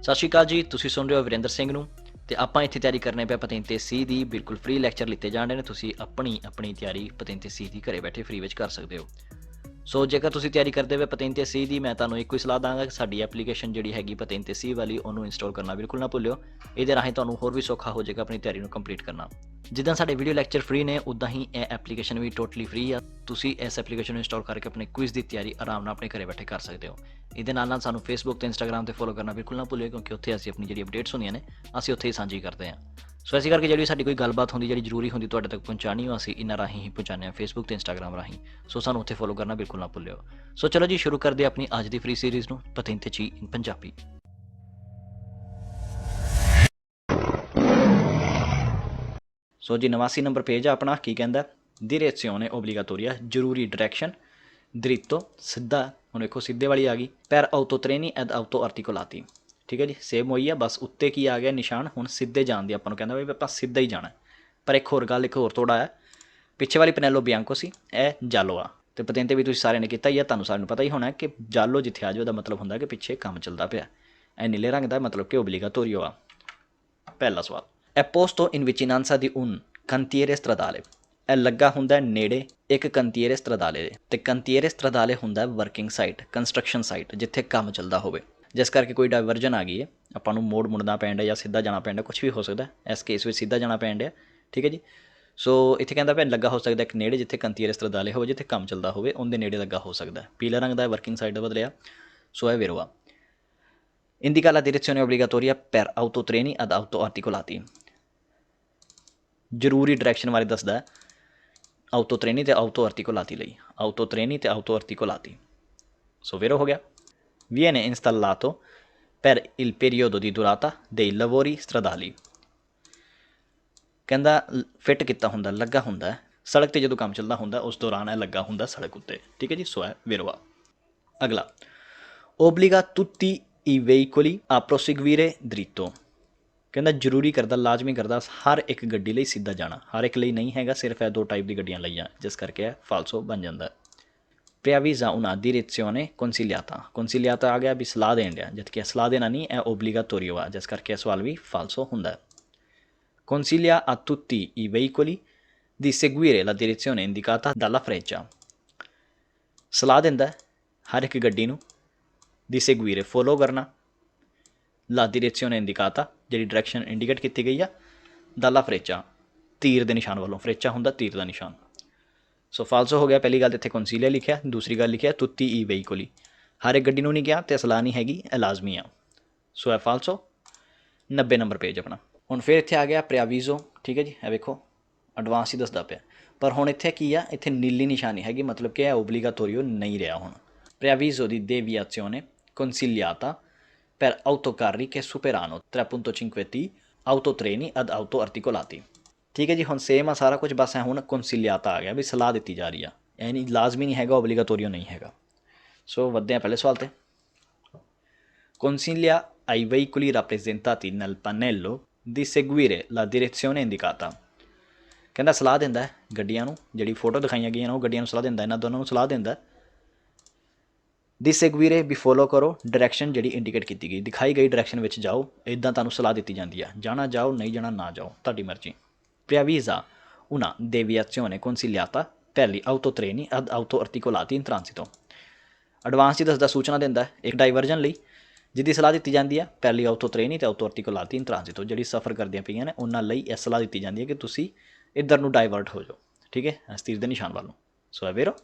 ਸਤਿ ਸ਼੍ਰੀ ਅਕਾਲ ਜੀ, ਤੁਸੀਂ ਸੁਣ ਰਹੇ ਹੋ ਵੀਰੇਂਦਰ ਸਿੰਘ ਨੂੰ ਤੇ ਆਪਾਂ ਇੱਥੇ ਤਿਆਰੀ ਕਰਨੇ ਪਿਆ ਪਤੰਤੇ ਸੀ ਦੀ ਬਿਲਕੁਲ ਫ੍ਰੀ ਲੈਕਚਰ ਲਿੱਤੇ ਜਾਣੇ ਨੇ। ਤੁਸੀਂ ਆਪਣੀ ਤਿਆਰੀ ਪਤੰਤੇ ਸੀ ਦੀ ਘਰੇ ਬੈਠੇ ਫ੍ਰੀ ਵਿੱਚ ਕਰ ਸਕਦੇ ਹੋ। ਸੋ ਜੇਕਰ ਤੁਸੀਂ ਤਿਆਰੀ ਕਰਦੇ ਹੋਏ ਪਤੰਤੇ ਸੀ ਦੀ, ਮੈਂ ਤੁਹਾਨੂੰ ਇੱਕੋ ਹੀ ਸਲਾਹ ਦਾਂਗਾ ਕਿ ਸਾਡੀ ਐਪਲੀਕੇਸ਼ਨ ਜਿਹੜੀ ਹੈਗੀ ਪਤੰਤੇ ਸੀ ਵਾਲੀ, ਉਹਨੂੰ ਇੰਸਟਾਲ ਕਰਨਾ ਬਿਲਕੁਲ ਨਾ ਭੁੱਲਿਓ। ਇਹਦੇ ਰਾਹੀਂ ਤੁਹਾਨੂੰ ਹੋਰ ਵੀ ਸੌਖਾ ਹੋ ਜਾਏਗਾ ਆਪਣੀ ਤਿਆਰੀ ਨੂੰ ਕੰਪਲੀਟ ਕਰਨਾ। ਜਿੱਦਾਂ ਸਾਡੇ ਵੀਡੀਓ ਲੈਕਚਰ ਫ੍ਰੀ ਨੇ, ਉੱਦਾਂ ਹੀ ਇਹ ਐਪਲੀਕੇਸ਼ਨ ਵੀ ਟੋਟਲੀ ਫ੍ਰੀ ਆ। ਤੁਸੀਂ ਇਸ ਐਪਲੀਕੇਸ਼ਨ ਨੂੰ ਇੰਸਟਾਲ ਕਰਕੇ ਆਪਣੇ ਕੁਇਜ਼ ਦੀ ਤਿਆਰੀ ਆਰਾਮ ਨਾਲ ਆਪਣੇ ਘਰੇ ਬੈਠੇ ਕਰ ਸਕਦੇ ਹੋ। ਇਹਦੇ ਨਾਲ ਸਾਨੂੰ ਫੇਸਬੁੱਕ ਤੇ ਇੰਸਟਾਗ੍ਰਾਮ ਤੇ ਫੋਲੋ ਕਰਨਾ ਬਿਲਕੁਲ ਨਾ ਭੁੱਲਿਓ, ਕਿਉਂਕਿ ਉੱਥੇ ਅਸੀਂ ਆਪਣੀ ਜਿਹੜੀ ਅਪਡੇਟਸ ਹੁੰਦੀਆਂ ਨੇ ਅਸੀਂ ਉੱਥੇ ਹੀ ਸਾਂਝੀ ਕਰਦੇ ਹਾਂ। ਸੋ ਐਸੀ ਕਰਕੇ ਜਿਹੜੀ ਸਾਡੀ ਕੋਈ ਗੱਲਬਾਤ ਹੁੰਦੀ, ਜਿਹੜੀ ਜ਼ਰੂਰੀ ਹੁੰਦੀ ਤੁਹਾਡੇ ਤੱਕ ਪਹੁੰਚਾਉਣੀ, ਉਹ ਅਸੀਂ ਇਹਨਾਂ ਰਾਹੀਂ ਹੀ ਪਹੁੰਚਾਉਂਦੇ ਹਾਂ, ਫੇਸਬੁੱਕ ਤੇ ਇੰਸਟਾਗ੍ਰਾਮ ਰਾਹੀਂ। ਸੋ ਸਾਨੂੰ ਉੱਥੇ ਫੋਲੋ ਕਰਨਾ ਬਿਲਕੁਲ ਨਾ ਭੁੱਲਿਓ। ਸੋ ਚਲੋ ਜੀ, ਸ਼ੁਰੂ ਕਰਦੇ ਆਪਣੀ ਅੱਜ ਦੀ ਫ੍ਰੀ ਸੀਰੀਜ਼ ਨੂੰ, ਪਤੰਤੇ ਚੀ ਇਨ ਪੰਜਾਬੀ। ਸੋ ਜੀ 89 ਨੰਬਰ ਪੇਜ ਆ ਆਪਣਾ। ਕੀ ਕਹਿੰਦਾ? direzione obbligatoria, ਜ਼ਰੂਰੀ ਡਾਇਰੈਕਸ਼ਨ, dritto ਸਿੱਧਾ। ਹੁਣ ਵੇਖੋ ਸਿੱਧੇ ਵਾਲੀ ਆ ਗਈ, per autotreni ed auto articolati। ਠੀਕ ਹੈ ਜੀ, ਸੇਮ ਹੋਈ ਆ, ਬਸ ਉੱਤੇ ਕੀ ਆ ਗਿਆ ਨਿਸ਼ਾਨ। ਹੁਣ ਸਿੱਧੇ ਜਾਣ ਦੀ ਆਪਾਂ ਨੂੰ ਕਹਿੰਦਾ ਵੀ ਆਪਾਂ ਸਿੱਧਾ ਹੀ ਜਾਣਾ। ਪਰ ਇੱਕ ਹੋਰ ਗੱਲ, ਇੱਕ ਹੋਰ ਥੋੜਾ ਹੈ, ਪਿੱਛੇ ਵਾਲੀ ਪਨੈਲੋ ਬਿਆਂਕੋ ਸੀ, ਇਹ ਜਾਲੋ ਆ। ਤੇ ਪਤੰਤੇ ਵੀ ਤੁਸੀਂ ਸਾਰਿਆਂ ਨੇ ਕੀਤਾ ਹੀ ਆ, ਤੁਹਾਨੂੰ ਸਾਰਿਆਂ ਨੂੰ ਪਤਾ ਹੀ ਹੋਣਾ ਕਿ ਜਾਲੋ ਜਿੱਥੇ ਆ ਜਾਵੇ ਉਹਦਾ ਮਤਲਬ ਹੁੰਦਾ ਕਿ ਪਿੱਛੇ ਕੰਮ ਚੱਲਦਾ ਪਿਆ। ਇਹ ਨੀਲੇ ਰੰਗ ਦਾ ਮਤਲਬ ਕਿ ਓਬਲੀਗਾਟੋਰੀਓ ਆ। ਪਹਿਲਾ ਸਵਾਲ, è posto in vicinanza di un cantiere stradale। ਇਹ ਲੱਗਾ ਹੁੰਦਾ ਨੇੜੇ ਇੱਕ ਕੰਤੀਏਰੇ ਸਟਰਾਦਾਲੇ ਦੇ। ਤੇ ਕੰਤੀਏਰੇ ਸਟਰਾਦਾਲੇ ਹੁੰਦਾ ਵਰਕਿੰਗ ਸਾਈਟ, ਕੰਸਟਰਕਸ਼ਨ ਸਾਈਟ, ਜਿੱਥੇ ਕੰਮ ਚੱਲਦਾ ਹੋਵੇ। ਜਿਸ ਕਰਕੇ ਕੋਈ ਡਾਇਵਰਜਨ ਆ ਗਈ ਹੈ, ਆਪਾਂ ਨੂੰ ਮੋੜ ਮੁੜਨਾ ਪੈਣ ਡਿਆ ਜਾਂ ਸਿੱਧਾ ਜਾਣਾ ਪੈਣ ਡਿਆ, ਕੁਛ ਵੀ ਹੋ ਸਕਦਾ। ਇਸ ਕੇਸ ਵਿੱਚ ਸਿੱਧਾ ਜਾਣਾ ਪੈਣ ਡਿਆ। ਠੀਕ ਹੈ ਜੀ। ਸੋ ਇੱਥੇ ਕਹਿੰਦਾ ਪਿਆ ਲੱਗਾ ਹੋ ਸਕਦਾ ਇੱਕ ਨੇੜੇ, ਜਿੱਥੇ ਕੰਤੀਏਰੇ ਸਟਰਾਦਾਲੇ ਹੋਵੇ, ਜਿੱਥੇ ਕੰਮ ਚੱਲਦਾ ਹੋਵੇ, ਉਹਦੇ ਨੇੜੇ ਲੱਗਾ ਹੋ ਸਕਦਾ। ਪੀਲਾ ਰੰਗ ਦਾ ਵਰਕਿੰਗ ਸਾਈਟ ਦਾ ਬਦਲਿਆ। ਸੋ ਇਹ ਵੇਰਵਾ। Indica la direzione obbligatoria per autotreni ad auto articolati। ਜ਼ਰੂਰੀ ਡਾਇਰੈਕਸ਼ਨ ਬਾਰੇ ਦੱਸਦਾ ਆਊਟੋ ਟ੍ਰੇਨੀ ਤੇ ਆਊਟੋ ਆਰਟੀਕੋਲਾਤੀ ਲਈ। ਆਊਟੋ ਟ੍ਰੇਨੀ ਤੇ ਆਊਟੋ ਆਰਟੀਕੋਲਾਤੀ। ਸੋ ਵੇਰੋ ਹੋ ਗਿਆ। viene installato per il periodo di durata dei lavori stradali। ਕਹਿੰਦਾ ਫਿੱਟ ਕੀਤਾ ਹੁੰਦਾ, ਲੱਗਾ ਹੁੰਦਾ ਸੜਕ ਤੇ ਜਦੋਂ ਕੰਮ ਚੱਲਦਾ ਹੁੰਦਾ ਉਸ ਦੌਰਾਨ ਇਹ ਲੱਗਾ ਹੁੰਦਾ ਸੜਕ ਉੱਤੇ। ਠੀਕ ਹੈ ਜੀ। ਸੋ ਹੈ ਵੇਰਵਾ। ਅਗਲਾ, obbliga tutti i veicoli a proseguire dritto। ਕਹਿੰਦਾ ਜ਼ਰੂਰੀ ਕਰਦਾ, ਲਾਜ਼ਮੀ ਕਰਦਾ ਹਰ ਇੱਕ ਗੱਡੀ ਲਈ ਸਿੱਧਾ ਜਾਣਾ। ਹਰ ਇੱਕ ਲਈ ਨਹੀਂ ਹੈਗਾ, ਸਿਰਫ ਇਹ ਦੋ ਟਾਈਪ ਦੀ ਗੱਡੀਆਂ ਲਈ ਆ, ਜਿਸ ਕਰਕੇ ਇਹ ਫਾਲਸੋ ਬਣ ਜਾਂਦਾ। preavisa una direzione consigliata। consigliata ਆ ਗਿਆ ਵੀ ਸਲਾਹ ਦੇਣ ਡਿਆ, ਜਦ ਕਿ ਸਲਾਹ ਦੇਣਾ ਨਹੀਂ, ਇਹ ਓਬਲੀਗਾਟੋਰੀਓ ਆ, ਜਿਸ ਕਰਕੇ ਇਹ ਸਵਾਲ ਵੀ ਫਾਲਸੋ ਹੁੰਦਾ। consiglia a tutti i veicoli di seguire la direzione indicata dalla freccia। ਸਲਾਹ ਦਿੰਦਾ ਹਰ ਇੱਕ ਗੱਡੀ ਨੂੰ, di seguire ਫੋਲੋ ਕਰਨਾ, ਲਾ direzione indicata ਜਿਹੜੀ ਡਾਇਰੈਕਸ਼ਨ ਇੰਡੀਕੇਟ ਕੀਤੀ ਗਈ ਆ, ਦਾਲਾ ਫਰੇਚਾ ਤੀਰ ਦੇ ਨਿਸ਼ਾਨ ਵੱਲੋਂ। ਫਰੇਚਾ ਹੁੰਦਾ ਤੀਰ ਦਾ ਨਿਸ਼ਾਨ। ਸੋ ਫਾਲਸੋ ਹੋ ਗਿਆ। ਪਹਿਲੀ ਗੱਲ ਇੱਥੇ ਕੌਨਸੀਲੀਆ ਲਿਖਿਆ, ਦੂਸਰੀ ਗੱਲ ਲਿਖਿਆ ਤੁੱਤੀ ਈ ਵਹੀਕੋਲੀ। ਹਰ ਇੱਕ ਗੱਡੀ ਨੂੰ ਨਹੀਂ ਕਿਹਾ ਅਤੇ ਸਲਾਹ ਨਹੀਂ ਹੈਗੀ, ਇਹ ਲਾਜ਼ਮੀ ਆ। ਸੋ ਹੈ ਫਾਲਸੋ। 90 ਨੰਬਰ ਪੇਜ ਆਪਣਾ। ਹੁਣ ਫਿਰ ਇੱਥੇ ਆ ਗਿਆ ਪ੍ਰਿਆਵੀਜ਼ੋ। ਠੀਕ ਹੈ ਜੀ, ਇਹ ਵੇਖੋ ਐਡਵਾਂਸ ਹੀ ਦੱਸਦਾ ਪਿਆ। ਪਰ ਹੁਣ ਇੱਥੇ ਕੀ ਆ, ਇੱਥੇ ਨੀਲੀ ਨਿਸ਼ਾਨੀ ਹੈਗੀ, ਮਤਲਬ ਕਿ ਇਹ ਓਬਲੀਗਾਟੋਰੀਓ ਨਹੀਂ ਰਿਹਾ ਹੁਣ। ਪ੍ਰਿਆਵੀਜ਼ੋ ਦੀ deviazione consigliata per autocarri che superano 3.5T autotreni ad auto articolati। ਠੀਕ ਹੈ ਜੀ। ਹੁਣ ਸੇਮ ਆ ਸਾਰਾ ਕੁਝ, ਬਸ ਹੈ ਹੁਣ consigliata ਆ ਗਿਆ ਵੀ ਸਲਾਹ ਦਿੱਤੀ ਜਾ ਰਹੀ ਆ। ਇਹ ਨਹੀਂ ਲਾਜ਼ਮੀ ਨਹੀਂ ਹੈਗਾ, ਓਬਲੀਗਾਟੋਰੀਓ ਨਹੀਂ ਹੈਗਾ। ਸੋ ਵੱਧਦੇ ਹਾਂ ਪਹਿਲੇ ਸਵਾਲ 'ਤੇ। consiglia ai veicoli rappresentati nel pannello di seguire la direzione indicata। ਕਹਿੰਦਾ ਸਲਾਹ ਦਿੰਦਾ ਗੱਡੀਆਂ ਨੂੰ, ਜਿਹੜੀ ਫੋਟੋ ਦਿਖਾਈਆਂ ਗਈਆਂ ਨੇ ਉਹ ਗੱਡੀਆਂ ਨੂੰ ਸਲਾਹ ਦਿੰਦਾ, ਇਹਨਾਂ ਦੋਨਾਂ ਨੂੰ ਸਲਾਹ ਦਿੰਦਾ। ਦੀ ਸੈਗਵੀਰੇ ਵੀ ਫੋਲੋ ਕਰੋ, ਡਾਇਰੈਕਸ਼ਨ ਜਿਹੜੀ ਇੰਡੀਕੇਟ ਕੀਤੀ ਗਈ, ਦਿਖਾਈ ਗਈ ਡਾਇਰੈਕਸ਼ਨ ਵਿੱਚ ਜਾਓ। ਇੱਦਾਂ ਤੁਹਾਨੂੰ ਸਲਾਹ ਦਿੱਤੀ ਜਾਂਦੀ ਆ, ਜਾਣਾ ਜਾਓ, ਨਹੀਂ ਜਾਣਾ ਨਾ ਜਾਓ, ਤੁਹਾਡੀ ਮਰਜ਼ੀ। preavisa una deviazione consigliata per gli autotreni ad auto articolati in transito। Advance ਹੀ ਦੱਸਦਾ, ਸੂਚਨਾ ਦਿੰਦਾ ਇੱਕ ਡਾਈਵਰਜਨ ਲਈ ਜਿਹਦੀ ਸਲਾਹ ਦਿੱਤੀ ਜਾਂਦੀ ਆ, ਪਹਿਲੀ ਆਊਟੋ ਟ੍ਰੇਨੀ ਅਤੇ ਆਊਟੋ ਆਰਟੀਕੋਲਾਤੀ ਇਨ ਟ੍ਰਾਂਜ਼ਿਟੋ। ਜਿਹੜੀ ਸਫ਼ਰ ਕਰਦੀਆਂ ਪਈਆਂ ਨੇ ਉਹਨਾਂ ਲਈ ਇਹ ਸਲਾਹ ਦਿੱਤੀ ਜਾਂਦੀ ਹੈ ਕਿ ਤੁਸੀਂ ਇੱਧਰ ਨੂੰ ਡਾਈਵਰਟ ਹੋ ਜਾਓ। ਠੀਕ ਹੈ, ਇਸ ਤੀਰ ਦੇ ਨਿਸ਼ਾਨ ਵੱਲ ਨੂੰ। ਸੋ ਹੈ ਵੇਰੋ।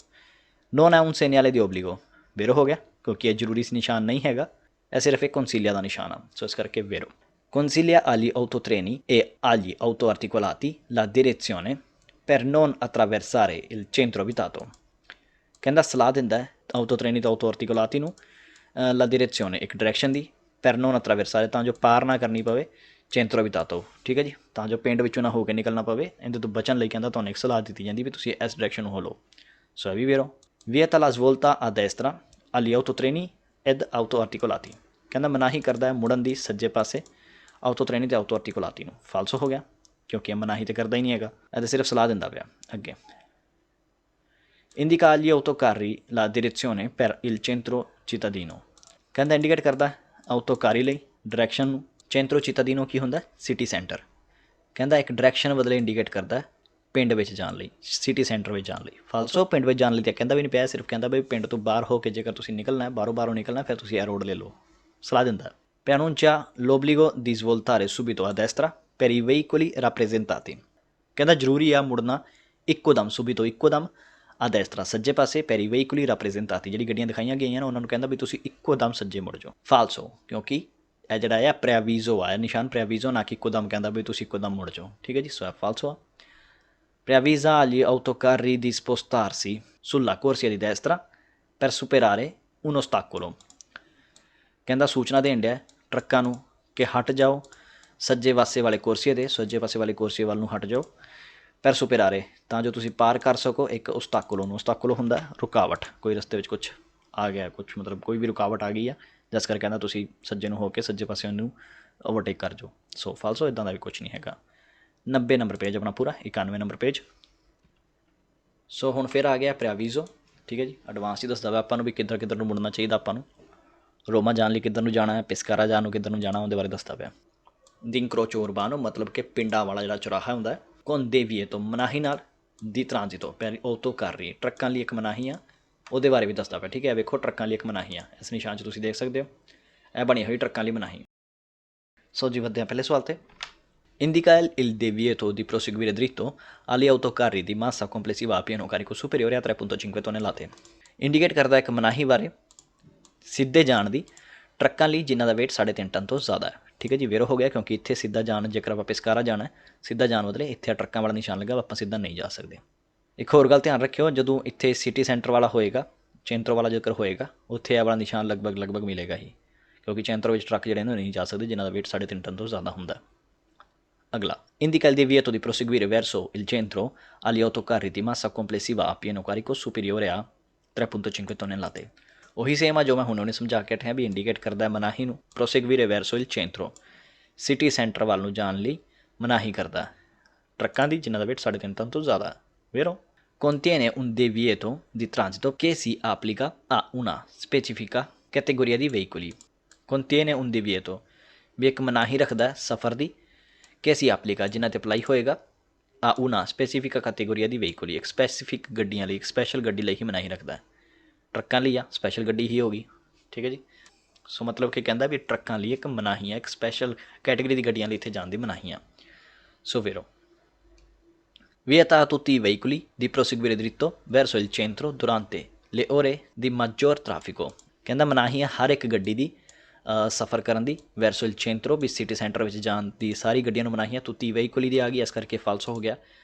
ਨੋਨ ਹੈ un segnale di obbligo। ਵੇਰੋ ਹੋ ਗਿਆ, ਕਿਉਂਕਿ ਇਹ ਜ਼ਰੂਰੀ ਨਿਸ਼ਾਨ ਨਹੀਂ ਹੈਗਾ, ਇਹ ਸਿਰਫ ਇੱਕ consiglia ਦਾ ਨਿਸ਼ਾਨ ਆ। ਸੋ ਇਸ ਕਰਕੇ ਵੇਰੋ। consiglia agli autotreni e agli autoarticolati la direzione per non attraversare il centro abitato। ਕਹਿੰਦਾ ਸਲਾਹ ਦਿੰਦਾ ਆਊਟੋ ਟ੍ਰੇਨੀ ਅਤੇ ਆਊਟੋ ਆਰਟੀਕੋਲਾਤੀ ਨੂੰ ਲਾ direzione ਇੱਕ ਡਾਇਰੈਕਸ਼ਨ ਦੀ, per non attraversare ਤਾਂ ਜੋ ਪਾਰ ਨਾ ਕਰਨੀ ਪਵੇ, centro abitato। ਠੀਕ ਹੈ ਜੀ, ਤਾਂ ਜੋ ਪਿੰਡ ਵਿੱਚੋਂ ਨਾ ਹੋ ਕੇ ਨਿਕਲਣਾ ਪਵੇ, ਇਹਦੇ ਤੋਂ ਬਚਣ ਲਈ ਕਹਿੰਦਾ ਤੁਹਾਨੂੰ ਇੱਕ ਸਲਾਹ ਦਿੱਤੀ ਜਾਂਦੀ ਵੀ ਤੁਸੀਂ ਇਸ ਡਾਇਰੈਕਸ਼ਨ ਨੂੰ ਹੋ ਲਓ। ਸੋ ਇਹ ਵੀ ਵੇਰੋ। vieta la svolta a destra agli autotreni ed auto articolati। ਕਹਿੰਦਾ ਮਨਾਹੀ ਕਰਦਾ ਹੈ ਮੁੜਨ ਦੀ ਸੱਜੇ ਪਾਸੇ ਆਊਟੋ ਟ੍ਰੇਨੀ ਅਤੇ ਆਊਟੋ ਆਰਟੀਕੋਲਾਤੀ ਨੂੰ। ਫਾਲਸੋ ਹੋ ਗਿਆ, ਕਿਉਂਕਿ ਇਹ ਮਨਾਹੀ ਤਾਂ ਕਰਦਾ ਹੀ ਨਹੀਂ ਹੈਗਾ, ਇਹ ਤਾਂ ਸਿਰਫ ਸਲਾਹ ਦਿੰਦਾ ਪਿਆ। ਅੱਗੇ, indica agli autocarri la direzione per il centro cittadino। ਕਹਿੰਦਾ ਇੰਡੀਕੇਟ ਕਰਦਾ ਆਊਟੋ ਕਾਰੀ ਲਈ ਡਾਇਰੈਕਸ਼ਨ ਨੂੰ। ਚੇਂਟਰੋ ਚਿੱਤਾਡੀਨੋ ਕੀ ਹੁੰਦਾ? City centre. ਕਹਿੰਦਾ ਇੱਕ ਡਾਇਰੈਕਸ਼ਨ ਬਦਲੇ ਇੰਡੀਕੇਟ ਕਰਦਾ ਪਿੰਡ ਵਿੱਚ ਜਾਣ ਲਈ, ਸਿਟੀ ਸੈਂਟਰ ਵਿੱਚ ਜਾਣ ਲਈ। ਫਾਲਸੋ ਪਿੰਡ ਵਿੱਚ ਜਾਣ ਲਈ ਤਾਂ ਕਹਿੰਦਾ ਵੀ ਨਹੀਂ ਪਿਆ, ਸਿਰਫ ਕਹਿੰਦਾ ਵੀ ਪਿੰਡ ਤੋਂ ਬਾਹਰ ਹੋ ਕੇ ਜੇਕਰ ਤੁਸੀਂ ਨਿਕਲਣਾ ਹੈ, ਬਾਹਰੋਂ ਨਿਕਲਣਾ, ਫਿਰ ਤੁਸੀਂ ਇਹ ਰੋਡ ਲੈ ਲਓ, ਸਲਾਹ ਦਿੰਦਾ। Preannuncia l'obbligo di svoltare subito a destra per i veicoli rappresentati। ਕਹਿੰਦਾ ਜ਼ਰੂਰੀ ਆ ਮੁੜਨਾ ਇੱਕੋ ਦਮ, ਸੁਬੀਤੋ ਇੱਕੋ ਦਮ, ਆ destra ਸੱਜੇ ਪਾਸੇ, per i veicoli rappresentati ਜਿਹੜੀ ਗੱਡੀਆਂ ਦਿਖਾਈਆਂ ਗਈਆਂ ਨੇ ਉਹਨਾਂ ਨੂੰ ਕਹਿੰਦਾ ਵੀ ਤੁਸੀਂ ਇੱਕੋ ਦਮ ਸੱਜੇ ਮੁੜ ਜਾਓ। ਫਾਲਸੋ, ਕਿਉਂਕਿ ਇਹ ਜਿਹੜਾ ਹੈ ਪ੍ਰੈਵੀਜ਼ੋ ਆ, ਨਿਸ਼ਾਨ ਪ੍ਰੈਵੀਜ਼ੋ, ਨਾ ਕਿ ਇੱਕੋ ਦਮ ਕਹਿੰਦਾ ਵੀ ਤੁਸੀਂ ਇੱਕੋ ਦਮ ਮੁੜ ਜਾਓ। ਠੀਕ ਹੈ ਜੀ, ਸੋ ਫਾਲਸੋ ਆ। Preavvisa agli autocarri di spostarsi sulla corsia di destra per superare un ostacolo। ਕਹਿੰਦਾ ਸੂਚਨਾ ਦੇਣ ਡਿਆ ਟਰੱਕਾਂ ਨੂੰ ਕਿ ਹਟ ਜਾਓ ਸੱਜੇ ਪਾਸੇ ਵਾਲੇ ਕੋਰਸੀਏ ਦੇ, ਸੱਜੇ ਪਾਸੇ ਵਾਲੇ ਕੋਰਸੀਏ ਵੱਲ ਨੂੰ ਹਟ ਜਾਓ, ਪਰ ਸੁਪੇਰਾਰੇ, ਤਾਂ ਜੋ ਤੁਸੀਂ ਪਾਰ ਕਰ ਸਕੋ ਇੱਕ ਉਸਤਾਕੁਲੋ ਨੂੰ। ਉਸਤਾਕੁਲੋ ਹੁੰਦਾ ਰੁਕਾਵਟ, ਕੋਈ ਰਸਤੇ ਵਿੱਚ ਕੁਛ ਆ ਗਿਆ, ਕੁਛ ਮਤਲਬ ਕੋਈ ਵੀ ਰੁਕਾਵਟ ਆ ਗਈ ਆ, ਜਿਸ ਕਰਕੇ ਕਹਿੰਦਾ ਤੁਸੀਂ ਸੱਜੇ ਨੂੰ ਹੋ ਕੇ ਸੱਜੇ ਪਾਸੇ ਉਹਨੂੰ ਓਵਰਟੇਕ ਕਰ ਜਾਓ। ਸੋ ਫਾਲਸੋ, ਇੱਦਾਂ ਦਾ ਵੀ ਕੁਛ ਨਹੀਂ ਹੈਗਾ। 90 ਨੰਬਰ ਪੇਜ ਆਪਣਾ ਪੂਰਾ, 91 ਨੰਬਰ ਪੇਜ। ਸੋ ਹੁਣ ਫਿਰ ਆ ਗਿਆ ਪ੍ਰੈਵੀਜ਼ੋ। ਠੀਕ ਹੈ ਜੀ, ਐਡਵਾਂਸ ਹੀ ਦੱਸਦਾ ਵਾ ਆਪਾਂ ਨੂੰ ਵੀ ਕਿੱਧਰ ਨੂੰ ਮੁੜਨਾ ਚਾਹੀਦਾ ਆਪਾਂ ਨੂੰ। ਰੋਮਾ ਜਾਣ ਲਈ ਕਿੱਧਰ ਨੂੰ ਜਾਣਾ ਹੈ, ਪਿਸਕਾਰਾ ਜਾਣ ਨੂੰ ਕਿੱਧਰ ਨੂੰ ਜਾਣਾ, ਉਹਦੇ ਬਾਰੇ ਦੱਸਦਾ ਪਿਆ। ਦਿਨਕਰੋਚੋ ਉਰਬਾਨੋ ਮਤਲਬ ਕਿ ਪਿੰਡਾਂ ਵਾਲਾ ਜਿਹੜਾ ਚੁਰਾਹਾ ਹੁੰਦਾ, ਕੋਂਦੇ ਵੀਏਤੋ ਮਨਾਹੀ ਨਾਲ, ਦੀ ਟ੍ਰਾਂਜ਼ਿਟੋ ਪੈਰੀ ਓਤੋ ਕਰ ਰਹੀ, ਟਰੱਕਾਂ ਲਈ ਇੱਕ ਮਨਾਹੀ ਆ, ਉਹਦੇ ਬਾਰੇ ਵੀ ਦੱਸਦਾ ਪਿਆ। ਠੀਕ ਹੈ, ਵੇਖੋ ਟਰੱਕਾਂ ਲਈ ਇੱਕ ਮਨਾਹੀ ਆ, ਇਸ ਨਿਸ਼ਾਨ 'ਚ ਤੁਸੀਂ ਦੇਖ ਸਕਦੇ ਹੋ, ਇਹ ਬਣੀ ਹੋਈ ਟਰੱਕਾਂ ਲਈ ਮਨਾਹੀ। ਸੋ ਜੀ ਵਧਦੇ ਹਾਂ ਪਹਿਲੇ ਸਵਾਲ 'ਤੇ। Indica il divieto di proseguire dritto agli autocarri di massa complessiva a pieno carico superiore a 3.5 tonnellate। Indicate ਕਰਦਾ ਇੱਕ ਮਨਾਹੀ ਬਾਰੇ ਸਿੱਧੇ ਜਾਣ ਦੀ ਟਰੱਕਾਂ ਲਈ ਜਿਨ੍ਹਾਂ ਦਾ ਵੇਟ 3.5 ਟਨ ਤੋਂ ਜ਼ਿਆਦਾ ਹੈ। ਠੀਕ ਹੈ ਜੀ, ਵੇਰੋ ਹੋ ਗਿਆ, ਕਿਉਂਕਿ ਇੱਥੇ ਸਿੱਧਾ ਜਾਣ, ਜੇਕਰ ਆਪਾਂ ਪਿਸਕਾਰਾ ਜਾਣਾ ਸਿੱਧਾ ਜਾਣ ਬਦਲੇ ਇੱਥੇ ਟਰੱਕਾਂ ਵਾਲਾ ਨਿਸ਼ਾਨ ਲੱਗਾ, ਆਪਾਂ ਸਿੱਧਾ ਨਹੀਂ ਜਾ ਸਕਦੇ। ਇੱਕ ਹੋਰ ਗੱਲ ਧਿਆਨ ਰੱਖਿਓ, ਜਦੋਂ ਇੱਥੇ ਸਿਟੀ ਸੈਂਟਰ ਵਾਲਾ ਹੋਏਗਾ, ਚੈਂਟਰੋ ਵਾਲਾ ਜੇਕਰ ਹੋਏਗਾ, ਉੱਥੇ ਇਹ ਵਾਲਾ ਨਿਸ਼ਾਨ ਲਗਭਗ ਮਿਲੇਗਾ ਹੀ, ਕਿਉਂਕਿ ਚੈਂਟਰੋ ਵਿੱਚ ਟਰੱਕ ਜਿਹੜੇ ਨੇ ਨਹੀਂ ਜਾ ਸਕਦੇ ਜਿਨ੍ਹਾਂ ਦਾ ਵੇਟ 3.5 ਟਨ ਤੋਂ ਜ਼ਿਆਦਾ ਹੁੰਦਾ। ਅਗਲਾ, indica il divieto di proseguire verso il centro agli autocarri di massa complessiva a pieno carico superiore a 3.5 tonnellate। ਉਹੀ ਸੇਮ ਆ ਜੋ ਮੈਂ ਹੁਣੇ ਸਮਝਾ ਕੇ ਹਟਿਆ ਵੀ ਇੰਡੀਕੇਟ ਕਰਦਾ ਮਨਾਹੀ ਨੂੰ। proseguire verso il centro city centre ਵੱਲ ਨੂੰ ਜਾਣ ਲਈ ਮਨਾਹੀ ਕਰਦਾ ਟਰੱਕਾਂ ਦੀ ਜਿਨ੍ਹਾਂ ਦਾ ਵੇਟ 3.5 ਟਨ ਤੋਂ ਜ਼ਿਆਦਾ। vero? Contiene un divieto di transito che si applica a una specifica categoria di veicoli। Contiene un divieto ਵੀ ਇੱਕ ਮਨਾਹੀ ਰੱਖਦਾ ਸਫ਼ਰ ਦੀ, ਕਿ si applica ਜਿਨ੍ਹਾਂ 'ਤੇ ਅਪਲਾਈ ਹੋਏਗਾ, ਆ una specifica categoria di veicoli ਇੱਕ ਸਪੈਸੀਫਿਕ ਗੱਡੀਆਂ ਲਈ, ਇੱਕ ਸਪੈਸ਼ਲ ਗੱਡੀ ਲਈ ਹੀ ਮਨਾਹੀ ਰੱਖਦਾ। ਟਰੱਕਾਂ ਲਈ ਆ ਸਪੈਸ਼ਲ ਗੱਡੀ ਹੀ ਹੋਗੀ। ਠੀਕ ਹੈ ਜੀ, ਸੋ ਮਤਲਬ ਕਿ ਕਹਿੰਦਾ ਵੀ ਟਰੱਕਾਂ ਲਈ ਇੱਕ ਮਨਾਹੀ ਆ, ਇੱਕ ਸਪੈਸ਼ਲ ਕੈਟੇਗਰੀ ਦੀ ਗੱਡੀਆਂ ਲਈ ਇੱਥੇ ਜਾਣ ਦੀ ਮਨਾਹੀ ਆ। ਸੋ ਵੇਰੋ, vieta a tutti i veicoli di proseguire dritto verso il centro durante le ore di maggior traffico। ਕਹਿੰਦਾ ਮਨਾਹੀ ਆ ਹਰ ਇੱਕ ਗੱਡੀ ਦੀ ਸਫ਼ਰ ਕਰਨ ਦੀ, ਵੈਰਸੋ ਇਲ ਚੇਂਟਰੋ ਵੀ ਸਿਟੀ ਸੈਂਟਰ ਵਿੱਚ ਜਾਣ ਦੀ ਸਾਰੀ ਗੱਡੀਆਂ ਨੂੰ ਮਨਾਹੀ ਆ। ਤੁੱਤੀ ਵਹੀਕੁਲੀ ਦੀ ਆ ਗਈ, ਇਸ ਕਰਕੇ ਫਾਲਸੋ ਹੋ ਗਿਆ।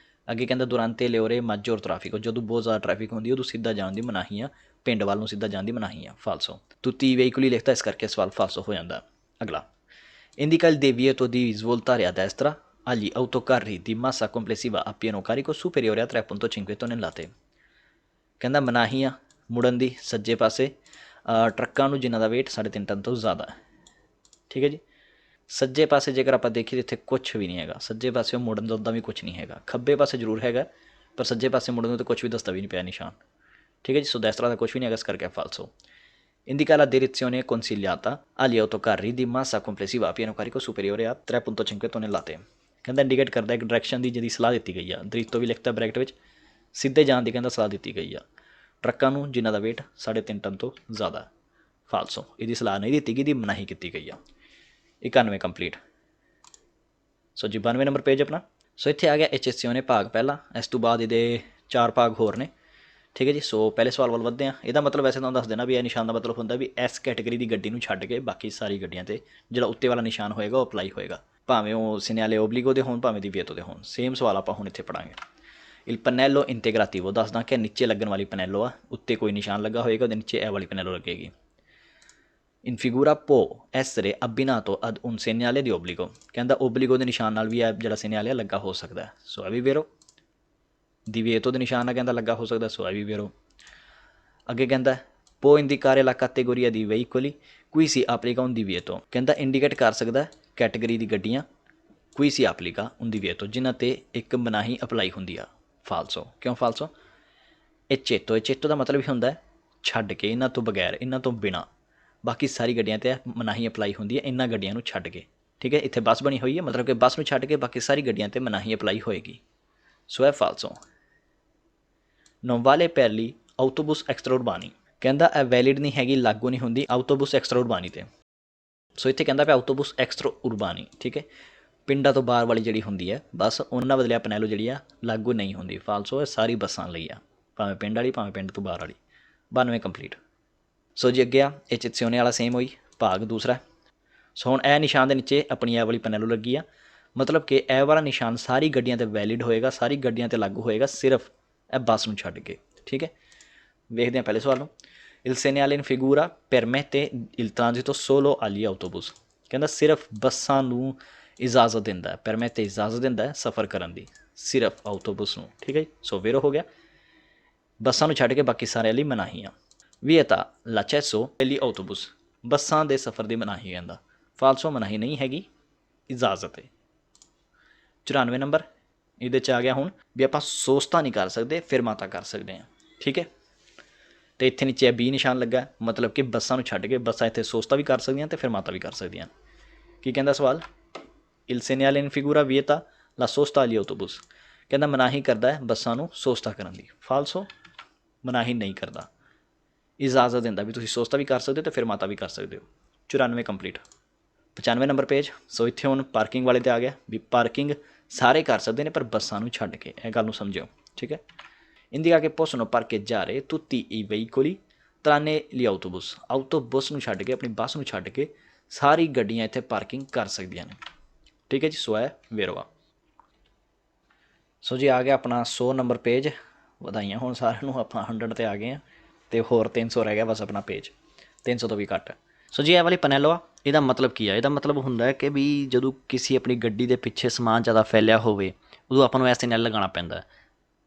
ਅੱਗੇ ਕਹਿੰਦਾ ਦੁਰਾਂਤੇ ਲਿਓਰੇ ਮਾਜੋਰ ਟ੍ਰੈਫਿਕ, ਜਦੋਂ ਬਹੁਤ ਜ਼ਿਆਦਾ ਟ੍ਰੈਫਿਕ ਹੁੰਦੀ ਉਦੋਂ ਸਿੱਧਾ ਜਾਣ ਦੀ ਮਨਾਹੀ ਆ, ਪਿੰਡ ਵੱਲ ਨੂੰ ਸਿੱਧਾ ਜਾਣ ਦੀ ਮਨਾਹੀ ਆ। ਫਾਲਸੋ, ਤੁੱਤੀ ਵਹੀਕੁਲੀ ਲਿਖਦਾ, ਇਸ ਕਰਕੇ ਸਵਾਲ ਫਾਲਸੋ ਹੋ ਜਾਂਦਾ। ਅਗਲਾ, indica il divieto di svoltare a destra agli autocarri di massa complessiva a pieno carico superiore a 3.5 tonnellate। ਕਹਿੰਦਾ ਮਨਾਹੀ ਆ ਮੁੜਨ ਦੀ ਸੱਜੇ ਪਾਸੇ ਟਰੱਕਾਂ ਨੂੰ ਜਿਨ੍ਹਾਂ ਦਾ ਵੇਟ 3.5 ਟਨ ਤੋਂ ਜ਼ਿਆਦਾ ਹੈ। ਠੀਕ ਹੈ ਜੀ, ਸੱਜੇ ਪਾਸੇ ਜੇਕਰ ਆਪਾਂ ਦੇਖੀਏ ਇੱਥੇ ਕੁਛ ਵੀ ਨਹੀਂ ਹੈਗਾ, ਸੱਜੇ ਪਾਸੇ ਮੁੜਨ ਦਾ ਉੱਦਾਂ ਵੀ ਕੁਛ ਨਹੀਂ ਹੈਗਾ, ਖੱਬੇ ਪਾਸੇ ਜ਼ਰੂਰ ਹੈਗਾ ਪਰ ਸੱਜੇ ਪਾਸੇ ਮੁੜਨ ਨੂੰ ਤਾਂ ਕੁਛ ਵੀ ਦੱਸਦਾ ਵੀ ਨਹੀਂ ਪਿਆ ਨਿਸ਼ਾਨ। ਠੀਕ ਹੈ ਜੀ, ਸੋ destra ਦਾ ਕੁਛ ਵੀ ਨਹੀਂ ਹੈਗਾ, ਇਸ ਕਰਕੇ ਫਾਲਸੋ। indica la direzione consigliata agli autocarri di massa complessiva a pieno carico superiore a 3.5 tonnellate। ਕਹਿੰਦਾ ਇੰਡੀਕੇਟ ਕਰਦਾ ਇੱਕ ਡਾਇਰੈਕਸ਼ਨ ਦੀ ਜਿਹਦੀ ਸਲਾਹ ਦਿੱਤੀ ਗਈ ਆ, ਦ੍ਰਿਤੋ ਵੀ ਲਿਖਤਾ ਬ੍ਰੈਕਟ ਵਿੱਚ, ਸਿੱਧੇ ਜਾਣ ਦੀ ਕਹਿੰਦਾ ਸਲਾਹ ਦਿੱਤੀ ਗਈ ਆ ਟਰੱਕਾਂ ਨੂੰ ਜਿਨ੍ਹਾਂ ਦਾ ਵੇਟ 3.5 ਟਨ ਤੋਂ ਜ਼ਿਆਦਾ। ਫਾਲਸੋ, ਇਹਦੀ ਸਲਾਹ ਨਹੀਂ ਦਿੱਤੀ ਗਈ, ਇਹਦੀ ਮਨਾਹੀ ਕੀਤੀ ਗਈ ਆ। 91 ਕੰਪਲੀਟ। ਸੋ ਜੀ 92 ਨੰਬਰ ਪੇਜ ਆਪਣਾ। ਸੋ ਇੱਥੇ ਆ ਗਿਆ ਐਚਐਸਸੀਓਨੇ ਭਾਗ ਪਹਿਲਾ, ਇਸ ਤੋਂ ਬਾਅਦ ਇਹਦੇ 4 ਭਾਗ ਹੋਰ ਨੇ। ਠੀਕ ਹੈ ਜੀ, ਸੋ ਪਹਿਲੇ ਸਵਾਲ ਵੱਲ ਵੱਧਦੇ ਹਾਂ। ਇਹਦਾ ਮਤਲਬ ਵੈਸੇ ਤੁਹਾਨੂੰ ਦੱਸ ਦੇਣਾ ਵੀ ਇਹ ਨਿਸ਼ਾਨ ਦਾ ਮਤਲਬ ਹੁੰਦਾ ਵੀ ਇਸ ਕੈਟੇਗਰੀ ਦੀ ਗੱਡੀ ਨੂੰ ਛੱਡ ਕੇ ਬਾਕੀ ਸਾਰੀ ਗੱਡੀਆਂ 'ਤੇ ਜਿਹੜਾ ਉੱਤੇ ਵਾਲਾ ਨਿਸ਼ਾਨ ਹੋਏਗਾ ਉਹ ਅਪਲਾਈ ਹੋਏਗਾ, ਭਾਵੇਂ ਉਹ ਸਿਨਿਆਲੇ ਓਬਲੀਗੋ ਦੇ ਹੋਣ ਭਾਵੇਂ ਦੀ ਵੀਏਤੋ ਦੇ ਹੋਣ। ਸੇਮ ਸਵਾਲ ਆਪਾਂ ਹੁਣ ਇੱਥੇ ਪੜਾਂਗੇ। ਇਲ ਪਨੈਲੋ ਇੰਟੇਗ੍ਰਾਟਿਵੋ ਦੱਸਦਾ ਕਿ ਨੀਚੇ ਲੱਗਣ ਵਾਲੀ ਪਨੈਲੋ ਆ, ਉੱਤੇ ਕੋਈ ਨਿਸ਼ਾਨ ਲੱਗਾ ਹੋਏਗਾ, ਉਹਦੇ ਨੀਚੇ ਇਹ ਵਾਲੀ ਪਨੈਲੋ ਲੱਗੇਗੀ। ਇਨ ਫਿਗੂਰਾ ਪੋ ਐਸਰੇ ਅਬਿਨਾਤੋ ਅਦ ਉਨ ਸੈਨਿਆਲੇ ਦੀ ਓਬਲੀਗੋ, ਕਹਿੰਦਾ ਓਬਲੀਗੋ ਦੇ ਨਿਸ਼ਾਨ ਨਾਲ ਵੀ ਇਹ ਜਿਹੜਾ ਸੈਨਿਆਲੇ ਲੱਗਾ ਹੋ ਸਕਦਾ। ਸੋ ਇਹ ਵੀ ਵੇਰੋ, ਦੀ ਵੀਏਤੋ ਦੇ ਨਿਸ਼ਾਨ ਨਾਲ ਕਹਿੰਦਾ ਲੱਗਾ ਹੋ ਸਕਦਾ, ਸੋ ਇਹ ਵੀ ਵੇਰੋ। ਅੱਗੇ ਕਹਿੰਦਾ ਪੋ ਇੰਡੀਕਾਰੇ ਲਾ ਕੈਟੇਗੋਰੀਆ ਦੀ ਵਹੀਕੁਲੀ ਕੋਈ ਸੀ ਆਪਲੀਕਾ ਉਨ ਦੀ ਵੀਏਤੋ, ਕਹਿੰਦਾ ਇੰਡੀਕੇਟ ਕਰ ਸਕਦਾ ਕੈਟੇਗਰੀ ਦੀ ਗੱਡੀਆਂ ਕੋਈ ਸੀ ਆਪਲੀਕਾ ਉਨ ਦੀ ਵੀਏਤੋ ਜਿਨ੍ਹਾਂ 'ਤੇ ਇੱਕ ਮਨਾਹੀ ਅਪਲਾਈ ਹੁੰਦੀ ਆ। ਫਾਲਸੋ, ਕਿਉਂ ਫਾਲਸੋ? ਇਹ ਚੇਤੋ ਦਾ ਮਤਲਬ ਹੀ ਹੁੰਦਾ ਛੱਡ ਕੇ, ਇਹਨਾਂ ਤੋਂ ਬਗੈਰ, ਇਹਨਾਂ ਤੋਂ ਬਿਨਾਂ। ਬਾਕੀ ਸਾਰੀ ਗੱਡੀਆਂ 'ਤੇ ਮਨਾਹੀ ਅਪਲਾਈ ਹੁੰਦੀ ਹੈ ਇਹਨਾਂ ਗੱਡੀਆਂ ਨੂੰ ਛੱਡ ਕੇ। ਠੀਕ ਹੈ, ਇੱਥੇ ਬੱਸ ਬਣੀ ਹੋਈ ਹੈ, ਮਤਲਬ ਕਿ ਬੱਸ ਨੂੰ ਛੱਡ ਕੇ ਬਾਕੀ ਸਾਰੀ ਗੱਡੀਆਂ 'ਤੇ ਮਨਾਹੀ ਅਪਲਾਈ ਹੋਏਗੀ। ਸੋ ਇਹ ਫਾਲਸੋ। non vale per gli autobus extraurbani, ਕਹਿੰਦਾ ਇਹ ਵੈਲਿਡ ਨਹੀਂ ਹੈਗੀ, ਲਾਗੂ ਨਹੀਂ ਹੁੰਦੀ ਆਊਟੋਬੂਸ ਐਕਸਟਰਾ ਉਰਬਾਨੀ 'ਤੇ। ਸੋ ਇੱਥੇ ਕਹਿੰਦਾ ਪਿਆ ਆਊਟੋਬੂਸ ਐਕਸਟਰਾ ਉਰਬਾਨੀ, ਠੀਕ ਹੈ, ਪਿੰਡਾਂ ਤੋਂ ਬਾਹਰ ਵਾਲੀ ਜਿਹੜੀ ਹੁੰਦੀ ਹੈ ਬੱਸ, ਉਹਨਾਂ ਬਦਲੇ ਪਨੈਲੋ ਜਿਹੜੀ ਆ ਲਾਗੂ ਨਹੀਂ ਹੁੰਦੀ। ਫਾਲਸੋ ਇਹ ਸਾਰੀ ਬੱਸਾਂ ਲਈ ਆ, ਭਾਵੇਂ ਪਿੰਡ ਵਾਲੀ ਭਾਵੇਂ ਪਿੰਡ ਤੋਂ ਬਾਹਰ ਵਾਲੀ। 92 ਕੰਪਲੀਟ। ਸੋ ਜੀ ਅੱਗੇ ਆ ਏਚਿਤਸਿਓਨੇ ਵਾਲਾ ਸੇਮ ਹੋਈ ਭਾਗ ਦੂਸਰਾ। ਸੋ ਹੁਣ ਇਹ ਨਿਸ਼ਾਨ ਦੇ ਨੀਚੇ ਆਪਣੀ ਇਹ ਵਾਲੀ ਪਨੈਲੋ ਲੱਗੀ ਆ, ਮਤਲਬ ਕਿ ਇਹ ਵਾਲਾ ਨਿਸ਼ਾਨ ਸਾਰੀ ਗੱਡੀਆਂ 'ਤੇ ਵੈਲਿਡ ਹੋਏਗਾ, ਸਾਰੀ ਗੱਡੀਆਂ 'ਤੇ ਲਾਗੂ ਹੋਏਗਾ, ਸਿਰਫ ਇਹ ਬੱਸ ਨੂੰ ਛੱਡ ਕੇ। ਠੀਕ ਹੈ, ਵੇਖਦੇ ਹਾਂ ਪਹਿਲੇ ਸਵਾਲ ਨੂੰ। il segnale in figura permette il transito solo agli autobus, ਕਹਿੰਦਾ ਸਿਰਫ ਬੱਸਾਂ ਨੂੰ ਇਜਾਜ਼ਤ ਦਿੰਦਾ ਹੈ, ਪਰਮਿਟ ਇਜਾਜ਼ਤ ਦਿੰਦਾ ਹੈ ਸਫ਼ਰ ਕਰਨ ਦੀ, ਸਿਰਫ ਆਊਟੋਬੂਸ ਨੂੰ। ਠੀਕ ਹੈ ਜੀ, ਸੋ ਵੇਰੋ ਹੋ ਗਿਆ। ਬੱਸਾਂ ਨੂੰ ਛੱਡ ਕੇ ਬਾਕੀ ਸਾਰਿਆਂ ਲਈ ਮਨਾਹੀ ਆ। vieta l'accesso agli autobus, ਬੱਸਾਂ ਦੇ ਸਫ਼ਰ ਦੀ ਮਨਾਹੀ ਕਹਿੰਦਾ। ਫਾਲਸੋ, ਮਨਾਹੀ ਨਹੀਂ ਹੈਗੀ, ਇਜਾਜ਼ਤ ਹੈ। 94 ਨੰਬਰ ਇਹਦੇ 'ਚ ਆ ਗਿਆ ਹੁਣ ਵੀ ਆਪਾਂ ਸੋਸਤਾ ਨਹੀਂ ਕਰ ਸਕਦੇ, ਫਿਰਮਾਤਾ ਕਰ ਸਕਦੇ ਹਾਂ। ਠੀਕ ਹੈ, ਅਤੇ ਇੱਥੇ ਨੀਚੇ ਬੀ ਨਿਸ਼ਾਨ ਲੱਗਾ, ਮਤਲਬ ਕਿ ਬੱਸਾਂ ਨੂੰ ਛੱਡ ਕੇ ਬੱਸਾਂ ਇੱਥੇ ਸੋਸਤਾ ਵੀ ਕਰ ਸਕਦੀਆਂ ਅਤੇ ਫਿਰਮਾਤਾ ਵੀ ਕਰ ਸਕਦੀਆਂ। ਕੀ ਕਹਿੰਦਾ ਸਵਾਲ? il segnale in figura vieta la sosta agli autobus, ਕਹਿੰਦਾ ਮਨਾਹੀ ਕਰਦਾ ਹੈ ਬੱਸਾਂ ਨੂੰ ਸੋਸਤਾ ਕਰਨ ਦੀ। ਫਾਲਸੋ, ਮਨਾਹੀ ਨਹੀਂ ਕਰਦਾ, ਇਜਾਜ਼ਤ ਦਿੰਦਾ ਵੀ ਤੁਸੀਂ ਸੋਸਤਾ ਵੀ ਕਰ ਸਕਦੇ ਹੋ ਅਤੇ ਫਿਰਮਾਤਾ ਵੀ ਕਰ ਸਕਦੇ ਹੋ। 94 ਕੰਪਲੀਟ। 95 number page. ਸੋ ਇੱਥੇ ਹੁਣ ਪਾਰਕਿੰਗ ਵਾਲੇ 'ਤੇ ਆ ਗਿਆ ਵੀ ਪਾਰਕਿੰਗ ਸਾਰੇ ਕਰ ਸਕਦੇ ਨੇ ਪਰ ਬੱਸਾਂ ਨੂੰ ਛੱਡ ਕੇ, ਇਹ ਗੱਲ ਨੂੰ ਸਮਝਿਓ। ਠੀਕ ਹੈ, indica che possono parcheggiare tutti i veicoli tranne gli autobus, ਆਊਟੋਬus ਨੂੰ ਛੱਡ ਕੇ, ਆਪਣੀ ਬੱਸ ਨੂੰ ਛੱਡ ਕੇ ਸਾਰੀ ਗੱਡੀਆਂ ਇੱਥੇ ਪਾਰਕਿੰਗ ਕਰ ਸਕਦੀਆਂ ਨੇ। ਠੀਕ ਹੈ ਜੀ, ਸੋ ਹੈ ਵੇਰਵਾ। ਸੋ ਜੀ ਆ ਗਿਆ ਆਪਣਾ 100 ਨੰਬਰ ਪੇਜ। ਵਧਾਈਆਂ ਹੁਣ ਸਾਰਿਆਂ ਨੂੰ, ਆਪਾਂ 100 'ਤੇ ਆ ਗਏ ਹਾਂ ਅਤੇ ਹੋਰ 300 ਰਹਿ ਗਿਆ ਬਸ ਆਪਣਾ ਪੇਜ, 300 ਤੋਂ ਵੀ ਘੱਟ। ਸੋ ਜੀ ਇਹ ਵਾਲੀ ਪਨੈਲੋ ਆ, ਇਹਦਾ ਮਤਲਬ ਕੀ ਆ? ਇਹਦਾ ਮਤਲਬ ਹੁੰਦਾ ਹੈ ਕਿ ਵੀ ਜਦੋਂ ਕਿਸੇ ਆਪਣੀ ਗੱਡੀ ਦੇ ਪਿੱਛੇ ਸਮਾਨ ਜ਼ਿਆਦਾ ਫੈਲਿਆ ਹੋਵੇ ਉਦੋਂ ਆਪਾਂ ਨੂੰ ਐਸੇ ਨਾਲ ਲਗਾਉਣਾ ਪੈਂਦਾ।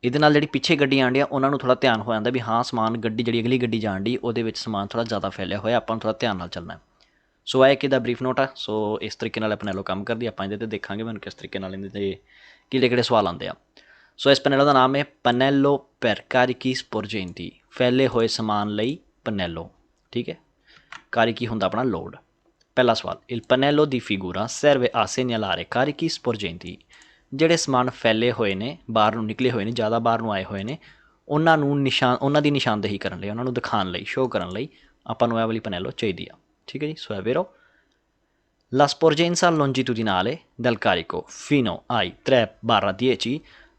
ਇਹਦੇ ਨਾਲ ਜਿਹੜੀ ਪਿੱਛੇ ਗੱਡੀ ਆਉਣ ਡਈ ਆ ਉਹਨਾਂ ਨੂੰ ਥੋੜ੍ਹਾ ਧਿਆਨ ਹੋ ਜਾਂਦਾ ਵੀ ਹਾਂ ਸਮਾਨ ਗੱਡੀ ਜਿਹੜੀ ਅਗਲੀ ਗੱਡੀ ਜਾਣ ਡਈ ਉਹਦੇ ਵਿੱਚ ਸਮਾਨ ਥੋੜ੍ਹਾ ਜ਼ਿਆਦਾ ਫੈਲਿਆ ਹੋਇਆ, ਆਪਾਂ ਨੂੰ ਥੋੜ੍ਹਾ ਧਿਆਨ ਨਾਲ ਚੱਲਣਾ। ਸੋ ਇਹ ਕਿਹਦਾ ਬਰੀਫ ਨੋਟ ਆ। ਸੋ ਇਸ ਤਰੀਕੇ ਨਾਲ ਪਨੈਲੋ ਕੰਮ ਕਰਦੀ, ਆਪਾਂ ਇਹਦੇ 'ਤੇ ਦੇਖਾਂਗੇ ਮੈਨੂੰ ਕਿਸ ਤਰੀਕੇ ਨਾਲ ਇਹਦੇ 'ਤੇ ਕਿਹੜੇ ਕਿਹੜੇ ਸਵਾਲ ਆਉਂਦੇ ਆ। ਸੋ ਇਸ ਪਨੈਲੋ ਦਾ ਨਾਮ ਹੈ ਪਨੈਲੋ per carichi sporgenti, ਫੈਲੇ ਹੋਏ ਸਮਾਨ ਲਈ ਪਨੈਲੋ। ਠੀਕ ਹੈ, ਕਾਰਿਕੀ ਹੁੰਦਾ ਆਪਣਾ ਲੋਡ। ਪਹਿਲਾ ਸਵਾਲ, il pannello di figura serve a segnalare carichi sporgenti, ਜਿਹੜੇ ਸਮਾਨ ਫੈਲੇ ਹੋਏ ਨੇ, ਬਾਹਰ ਨੂੰ ਨਿਕਲੇ ਹੋਏ ਨੇ, ਜ਼ਿਆਦਾ ਬਾਹਰ ਨੂੰ ਆਏ ਹੋਏ ਨੇ, ਉਹਨਾਂ ਨੂੰ ਉਹਨਾਂ ਦੀ ਨਿਸ਼ਾਨਦੇਹੀ ਕਰਨ ਲਈ, ਉਹਨਾਂ ਨੂੰ ਦਿਖਾਉਣ ਲਈ, ਸ਼ੋਅ ਕਰਨ ਲਈ ਆਪਾਂ ਨੂੰ ਇਹ ਵਾਲੀ ਪਨੈਲੋ ਚਾਹੀਦੀ ਆ। ਠੀਕ ਹੈ ਜੀ, ਸੋ è vero। La sporgenza longitudinale del carico fino ai 3/10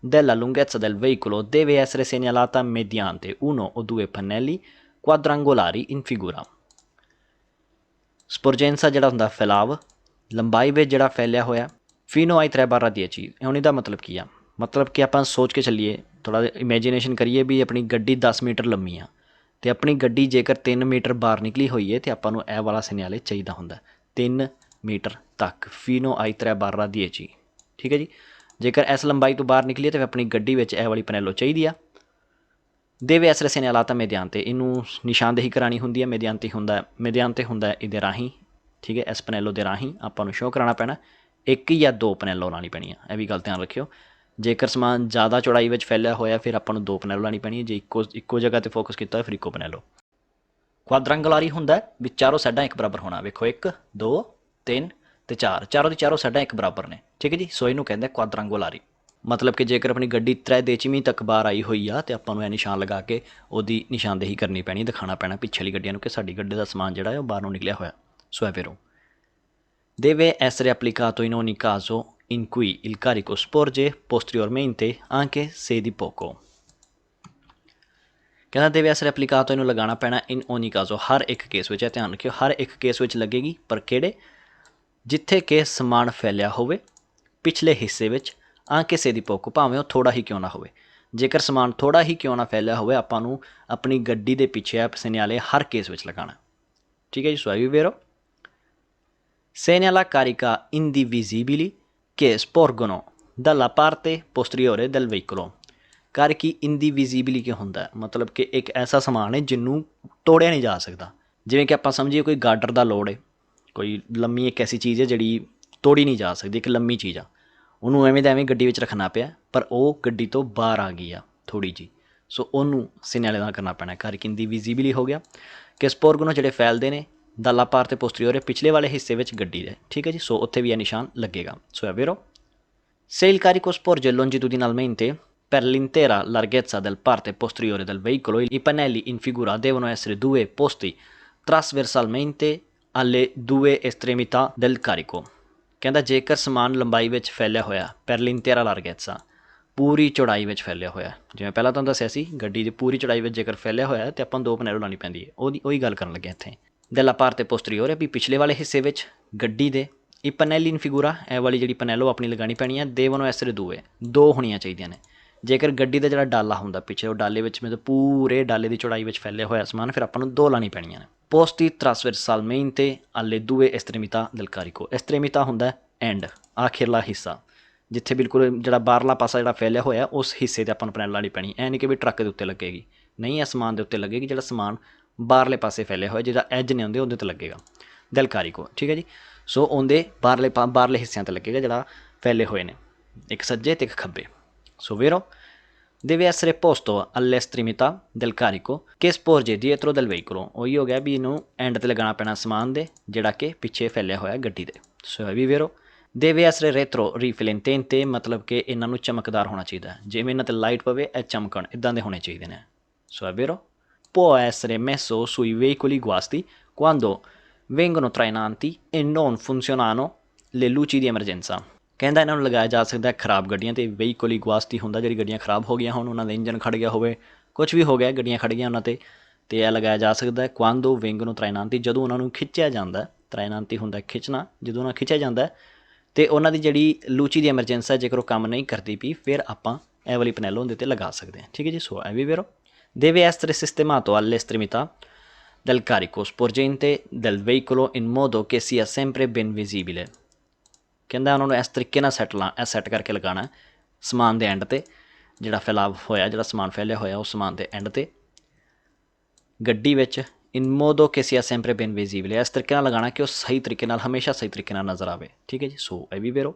della lunghezza del veicolo deve essere segnalata mediante uno o due pannelli quadrangolari in figura। ਸਪੋਰਜੈਂਸਾ ਜਿਹੜਾ ਹੁੰਦਾ ਫੈਲਾਵ, ਲੰਬਾਈ ਵਿੱਚ ਜਿਹੜਾ ਫੈਲਿਆ ਹੋਇਆ, ਫੀਨੋ ਆਈ 3/10। ਹੁਣ ਇਹਦਾ ਮਤਲਬ ਕੀ ਆ? ਮਤਲਬ ਕਿ ਆਪਾਂ ਸੋਚ ਕੇ ਚੱਲੀਏ, ਥੋੜ੍ਹਾ ਜਿਹਾ ਇਮੈਜੀਨੇਸ਼ਨ ਕਰੀਏ ਵੀ ਆਪਣੀ ਗੱਡੀ 10 ਮੀਟਰ ਲੰਮੀ ਆ ਅਤੇ ਆਪਣੀ ਗੱਡੀ ਜੇਕਰ 3 ਮੀਟਰ ਬਾਹਰ ਨਿਕਲੀ ਹੋਈ ਹੈ ਅਤੇ ਆਪਾਂ ਨੂੰ ਇਹ ਵਾਲਾ ਸਿਗਨਲ ਚਾਹੀਦਾ ਹੁੰਦਾ 3 ਮੀਟਰ ਤੱਕ, ਫੀਨੋ ਆਈ 3/10। ਠੀਕ ਹੈ ਜੀ, ਜੇਕਰ ਇਸ ਲੰਬਾਈ ਤੋਂ ਬਾਹਰ ਨਿਕਲੀਏ ਤਾਂ ਆਪਣੀ ਗੱਡੀ ਵਿੱਚ ਇਹ ਵਾਲੀ ਪਨੈਲੋ ਚਾਹੀਦੀ ਆ। ਦੇਵੇ ਐਸਰੇ ਸੇਨਿਆਲਾਤਾ ਮੇਦਿਆਂਤੇ, ਇਹਨੂੰ ਨਿਸ਼ਾਨਦੇਹੀ ਕਰਾਉਣੀ ਹੁੰਦੀ ਹੈ, ਮੇਦਿਆਂਤੇ ਹੁੰਦਾ ਇਹਦੇ ਰਾਹੀਂ। ਠੀਕ ਹੈ, ਇਸ ਪਨੈਲੋ ਦੇ ਰਾਹੀਂ ਆਪਾਂ ਨੂੰ ਸ਼ੋਅ ਕਰਾਉਣਾ ਪੈਣਾ। 1 ਜਾਂ 2 ਪਨੈਲੋ ਲਾਉਣੀ ਪੈਣੀ ਆ, ਇਹ ਵੀ ਗੱਲ ਧਿਆਨ ਰੱਖਿਓ। ਜੇਕਰ ਸਮਾਨ ਜ਼ਿਆਦਾ ਚੌੜਾਈ ਵਿੱਚ ਫੈਲਿਆ ਹੋਇਆ ਫਿਰ ਆਪਾਂ ਨੂੰ 2 ਪਨੈਲੋ ਲਾਉਣੀ ਪੈਣੀ ਹੈ, ਜੇ ਇੱਕੋ ਜਗ੍ਹਾ 'ਤੇ ਫੋਕਸ ਕੀਤਾ ਹੋਇਆ ਫਿਰ ਇੱਕੋ ਪਨੈਲੋ। ਕੁਆਦਰੰਗਲਾਰੀ ਹੁੰਦਾ ਵੀ ਚਾਰੋਂ ਸਾਈਡਾਂ ਇੱਕ ਬਰਾਬਰ ਹੋਣਾ। ਵੇਖੋ 1 2 3 ਅਤੇ 4, ਚਾਰੋਂ ਦੀ ਚਾਰੋਂ ਸਾਈਡਾਂ ਇੱਕ ਬਰਾਬਰ ਨੇ। ਠੀਕ ਹੈ ਜੀ, ਸੋ ਇਹਨੂੰ ਕਹਿੰਦੇ ਕੁਆਦਰੰਗੋਲਾਰੀ। ਮਤਲਬ ਕਿ ਜੇਕਰ ਆਪਣੀ ਗੱਡੀ 3/10ਵੀਂ ਤੱਕ ਬਾਹਰ ਆਈ ਹੋਈ ਆ ਅਤੇ ਆਪਾਂ ਨੂੰ ਇਹ ਨਿਸ਼ਾਨ ਲਗਾ ਕੇ ਉਹਦੀ ਨਿਸ਼ਾਨਦੇਹੀ ਕਰਨੀ ਪੈਣੀ, ਦਿਖਾਉਣਾ ਪੈਣਾ ਪਿੱਛੇ ਵਾਲੀ ਗੱਡੀਆਂ ਨੂੰ ਕਿ ਸਾਡੀ ਗੱਡੀ ਦਾ ਸਮਾਨ ਜਿਹੜਾ ਹੈ ਉਹ ਬਾਹਰ ਨੂੰ ਨਿਕਲਿਆ ਹੋਇਆ। ਸੋ è vero। Deve essere applicato in ogni caso in cui il carico sporge posteriormente anche se di poco। ਕਹਿੰਦਾ deve essere applicato, ਇਹਨੂੰ ਲਗਾਉਣਾ ਪੈਣਾ in ogni caso, ਹਰ ਇੱਕ ਕੇਸ ਵਿੱਚ। ਇਹ ਧਿਆਨ ਰੱਖਿਓ, ਹਰ ਇੱਕ ਕੇਸ ਵਿੱਚ ਲੱਗੇਗੀ, ਪਰ ਕਿਹੜੇ? ਜਿੱਥੇ ਕਿ ਸਮਾਨ ਫੈਲਿਆ ਹੋਵੇ ਪਿਛਲੇ ਹਿੱਸੇ ਵਿੱਚ, ਆਂਕੇ ਸੇ ਦੀ ਪੋਕੋ, ਭਾਵੇਂ ਉਹ ਥੋੜ੍ਹਾ ਹੀ ਕਿਉਂ ਨਾ ਹੋਵੇ। ਜੇਕਰ ਸਮਾਨ ਥੋੜ੍ਹਾ ਹੀ ਕਿਉਂ ਨਾ ਫੈਲਿਆ ਹੋਵੇ ਆਪਾਂ ਨੂੰ ਆਪਣੀ ਗੱਡੀ ਦੇ ਪਿੱਛੇ ਸਿਗਨale ਹਰ ਕੇਸ ਵਿੱਚ ਲਗਾਉਣਾ। ਠੀਕ ਹੈ ਜੀ, ਸੋ è vero। Segnala carica indivisibili che sporgono dalla parte posteriore del veicolo। carichi indivisibili ਕੀ ਹੁੰਦਾ? ਮਤਲਬ ਕਿ ਇੱਕ ਐਸਾ ਸਮਾਨ ਹੈ ਜਿਹਨੂੰ ਤੋੜਿਆ ਨਹੀਂ ਜਾ ਸਕਦਾ। ਜਿਵੇਂ ਕਿ ਆਪਾਂ ਸਮਝੀਏ ਕੋਈ ਗਾਡਰ ਦਾ ਲੋਡ ਹੈ, ਕੋਈ ਲੰਮੀ ਇੱਕ ਐਸੀ ਚੀਜ਼ ਹੈ ਜਿਹੜੀ ਤੋੜੀ ਨਹੀਂ ਜਾ ਸਕਦੀ, ਇੱਕ ਲੰਮੀ ਚੀਜ਼ ਆ, ਉਹਨੂੰ ਐਵੇਂ ਦਾ ਐਵੇਂ ਗੱਡੀ ਵਿੱਚ ਰੱਖਣਾ ਪਿਆ ਪਰ ਉਹ ਗੱਡੀ ਤੋਂ ਬਾਹਰ ਆ ਗਈ ਆ ਥੋੜ੍ਹੀ ਜਿਹੀ, ਸੋ ਉਹਨੂੰ ਸਿਗਨale ਨਾਲ ਕਰਨਾ ਪੈਣਾ। carichi indivisibili ਹੋ ਗਿਆ। ਕਿ ਸਪੋਰਗਨੋ ਜਿਹੜੇ ਫੈਲਦੇ ਨੇ dalla parte posteriore ਪਿਛਲੇ ਵਾਲੇ ਹਿੱਸੇ ਵਿੱਚ ਗੱਡੀ ਦੇ, ਠੀਕ ਹੈ ਜੀ। ਸੋ ਉੱਥੇ ਵੀ ਇਹ ਨਿਸ਼ਾਨ ਲੱਗੇਗਾ। ਸੋ è vero? Se il carico sporge longitudinalmente per l'intera larghezza del parte posteriore del veicolo, i pannelli in figura devono essere due posti trasversalmente alle due estremità del carico। ਕਹਿੰਦਾ ਜੇਕਰ ਸਮਾਨ ਲੰਬਾਈ ਵਿੱਚ ਫੈਲਿਆ ਹੋਇਆ per l'intera larghezza, ਪੂਰੀ ਚੌੜਾਈ ਵਿੱਚ ਫੈਲਿਆ ਹੋਇਆ, ਜਿਵੇਂ ਪਹਿਲਾਂ ਤੁਹਾਨੂੰ ਦੱਸਿਆ ਸੀ ਗੱਡੀ ਦੀ ਪੂਰੀ ਚੌੜਾਈ ਵਿੱਚ ਜੇਕਰ ਫੈਲਿਆ ਹੋਇਆ ਤਾਂ ਆਪਾਂ ਨੂੰ 2 ਪਨੈਲੋ ਲਾਉਣੀ ਪੈਂਦੀ ਹੈ, ਉਹੀ ਗੱਲ ਕਰਨ ਲੱਗੇ ਇੱਥੇ। della parte posteriore ਵੀ ਪਿਛਲੇ ਵਾਲੇ ਹਿੱਸੇ ਵਿੱਚ ਗੱਡੀ ਦੇ i pannelli in figura, ਇਹ ਵਾਲੀ ਜਿਹੜੀ ਪਨੈਲੋ ਆਪਣੀ ਲਗਾਉਣੀ ਪੈਣੀ ਹੈ। devono essere due, 2 ਹੋਣੀਆਂ ਚਾਹੀਦੀਆਂ ਨੇ। ਜੇਕਰ ਗੱਡੀ ਦਾ ਜਿਹੜਾ ਡਾਲਾ ਹੁੰਦਾ ਪਿੱਛੇ, ਉਹ ਡਾਲੇ ਵਿੱਚ ਮਤਲਬ ਪੂਰੇ ਡਾਲੇ ਦੀ ਚੌੜਾਈ ਵਿੱਚ ਫੈਲਿਆ ਹੋਇਆ ਸਮਾਨ, ਫਿਰ ਆਪਾਂ ਨੂੰ 2 ਲਾਉਣੀ ਪੈਣੀਆਂ ਨੇ। posti trasversalmente alle due estremità del carico। estremità ਹੁੰਦਾ ਐਂਡ, ਆਖਿਰਲਾ ਹਿੱਸਾ, ਜਿੱਥੇ ਬਿਲਕੁਲ ਜਿਹੜਾ ਬਾਹਰਲਾ ਪਾਸਾ ਜਿਹੜਾ ਫੈਲਿਆ ਹੋਇਆ ਉਸ ਹਿੱਸੇ 'ਤੇ ਆਪਾਂ ਨੂੰ ਪਨੈਲ ਲਾਉਣੀ ਪੈਣੀ। ਇਹ ਨਹੀਂ ਕਿ ਵੀ ਟਰੱਕ ਦੇ ਉੱਤੇ ਲੱਗੇਗੀ, ਨਹੀਂ, ਇਹ ਸਮਾਨ ਦੇ ਉੱਤੇ ਲੱਗੇਗੀ। ਜਿਹੜਾ ਸਮਾਨ ਬਾਹਰਲੇ ਪਾਸੇ ਫੈਲਿਆ ਹੋਇਆ, ਜਿਹੜਾ ਐਜ ਨਹੀਂ ਹੁੰਦੇ ਉਹਦੇ 'ਤੇ ਲੱਗੇਗਾ del carico, ਠੀਕ ਹੈ ਜੀ। ਸੋ ਉਹਦੇ ਬਾਹਰਲੇ ਹਿੱਸਿਆਂ 'ਤੇ ਲੱਗੇਗਾ ਜਿਹੜਾ ਫੈਲੇ ਹੋਏ ਨੇ, ਇੱਕ ਸੱਜੇ ਅਤੇ ਇੱਕ ਖੱਬੇ। ਸੋ vero? deve essere posto all'estremità del carico che sporge dietro del veicolo। ਉਹੀ ਹੋ ਗਿਆ ਵੀ ਇਹਨੂੰ ਐਂਡ 'ਤੇ ਲਗਾਉਣਾ ਪੈਣਾ ਸਮਾਨ ਦੇ ਜਿਹੜਾ ਕਿ ਪਿੱਛੇ ਫੈਲਿਆ ਹੋਇਆ ਗੱਡੀ ਦੇ। ਸੋ ਇਹ ਵੀ vero? deve essere retro riflettente, ਮਤਲਬ ਕਿ ਇਹਨਾਂ ਨੂੰ ਚਮਕਦਾਰ ਹੋਣਾ ਚਾਹੀਦਾ। ਜਿਵੇਂ ਇਹਨਾਂ 'ਤੇ ਲਾਈਟ ਪਵੇ ਇਹ ਚਮਕਣ, ਇੱਦਾਂ ਦੇ ਹੋਣੇ ਚਾਹੀਦੇ ਨੇ। ਸੋ è vero? può essere messo sui veicoli guasti quando vengono trainanti e non funzionano le luci di emergenza। ਕਹਿੰਦਾ ਇਹਨਾਂ ਨੂੰ ਲਗਾਇਆ ਜਾ ਸਕਦਾ ਖਰਾਬ ਗੱਡੀਆਂ 'ਤੇ। ਵਹੀਕਲੀ ਗੁਆਸਤੀ ਹੁੰਦਾ ਜਿਹੜੀ ਗੱਡੀਆਂ ਖਰਾਬ ਹੋ ਗਈਆਂ ਹੋਣ, ਉਹਨਾਂ ਦਾ ਇੰਜਨ ਖੜ੍ਹ ਗਿਆ ਹੋਵੇ, ਕੁਛ ਵੀ ਹੋ ਗਿਆ, ਗੱਡੀਆਂ ਖੜ੍ਹ ਗਈਆਂ ਉਹਨਾਂ 'ਤੇ, ਅਤੇ ਇਹ ਲਗਾਇਆ ਜਾ ਸਕਦਾ quando vengono trainanti, ਜਦੋਂ ਉਹਨਾਂ ਨੂੰ ਖਿੱਚਿਆ ਜਾਂਦਾ। trainanti ਹੁੰਦਾ ਖਿੱਚਣਾ, ਜਦੋਂ ਉਹਨਾਂ ਖਿੱਚਿਆ ਜਾਂਦਾ ਅਤੇ ਉਹਨਾਂ ਦੀ ਜਿਹੜੀ ਲੂਚੀ ਦੀ ਐਮਰਜੈਂਸੀ, ਜੇਕਰ ਉਹ ਕੰਮ ਨਹੀਂ ਕਰਦੀ ਪਈ, ਫਿਰ ਆਪਾਂ ਇਹ ਵਾਲੀ ਪਨੈਲੋ ਉਹਦੇ 'ਤੇ ਲਗਾ ਸਕਦੇ ਹਾਂ, ਠੀਕ ਹੈ ਜੀ। ਸੋ è vero? deve essere sistemato all'estremità del carico sporgente del veicolo in modo che sia sempre ben visibile। ਕਹਿੰਦਾ ਉਹਨਾਂ ਨੂੰ ਇਸ ਤਰੀਕੇ ਨਾਲ ਸੈੱਟ ਕਰਕੇ ਲਗਾਉਣਾ ਸਮਾਨ ਦੇ ਐਂਡ 'ਤੇ, ਜਿਹੜਾ ਫੈਲਾਵ ਹੋਇਆ, ਜਿਹੜਾ ਸਮਾਨ ਫੈਲਿਆ ਹੋਇਆ ਉਸ ਸਮਾਨ ਦੇ ਐਂਡ 'ਤੇ ਗੱਡੀ ਵਿੱਚ। in modo che sia sempre ben visibile, ਇਸ ਤਰੀਕੇ ਨਾਲ ਲਗਾਉਣਾ ਕਿ ਉਹ ਸਹੀ ਤਰੀਕੇ ਨਾਲ, ਹਮੇਸ਼ਾ ਸਹੀ ਤਰੀਕੇ ਨਾਲ ਨਜ਼ਰ ਆਵੇ, ਠੀਕ ਹੈ ਜੀ। ਸੋ è ਵੀ vero?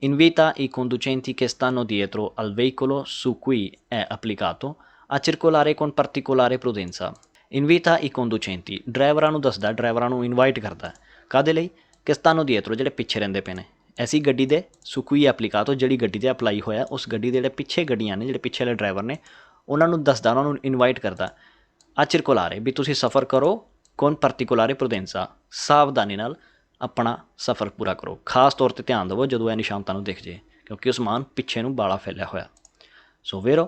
invita i conducenti che stanno dietro al veicolo su cui è applicato a circolare con particolare prudenza। invita i conducenti, ਡਰਾਈਵਰਾਂ ਨੂੰ ਦੱਸਦਾ, ਡਰਾਈਵਰਾਂ ਨੂੰ ਇਨਵਾਈਟ ਕਰਦਾ। ਕਾਹਦੇ ਲਈ? ਕਿ stanno dietro, ਜਿਹੜੇ ਪਿੱਛੇ ਰਹਿੰਦੇ ਪਏ ਨੇ, ਐਸੀ ਗੱਡੀ ਦੇ su cui è applicato, ਜਿਹੜੀ ਗੱਡੀ 'ਤੇ ਅਪਲਾਈ ਹੋਇਆ, ਉਸ ਗੱਡੀ ਦੇ ਜਿਹੜੇ ਪਿੱਛੇ ਗੱਡੀਆਂ ਨੇ, ਜਿਹੜੇ ਪਿੱਛੇ ਵਾਲੇ ਡਰਾਈਵਰ ਨੇ, ਉਹਨਾਂ ਨੂੰ ਦੱਸਦਾ, ਉਹਨਾਂ ਨੂੰ ਇਨਵਾਈਟ ਕਰਦਾ a circolare, ਵੀ ਤੁਸੀਂ ਸਫ਼ਰ ਕਰੋ con particolare prudenza, ਸਾਵਧਾਨੀ ਨਾਲ ਆਪਣਾ ਸਫ਼ਰ ਪੂਰਾ ਕਰੋ। ਖਾਸ ਤੌਰ 'ਤੇ ਧਿਆਨ ਦੇਵੋ ਜਦੋਂ ਇਹ ਨਿਸ਼ਾਨ ਤੁਹਾਨੂੰ ਦਿਖ ਜੇ, ਕਿਉਂਕਿ ਉਹ ਸਮਾਨ ਪਿੱਛੇ ਨੂੰ ਬਾਲਾ ਫੈਲਿਆ ਹੋਇਆ। ਸੋ vero?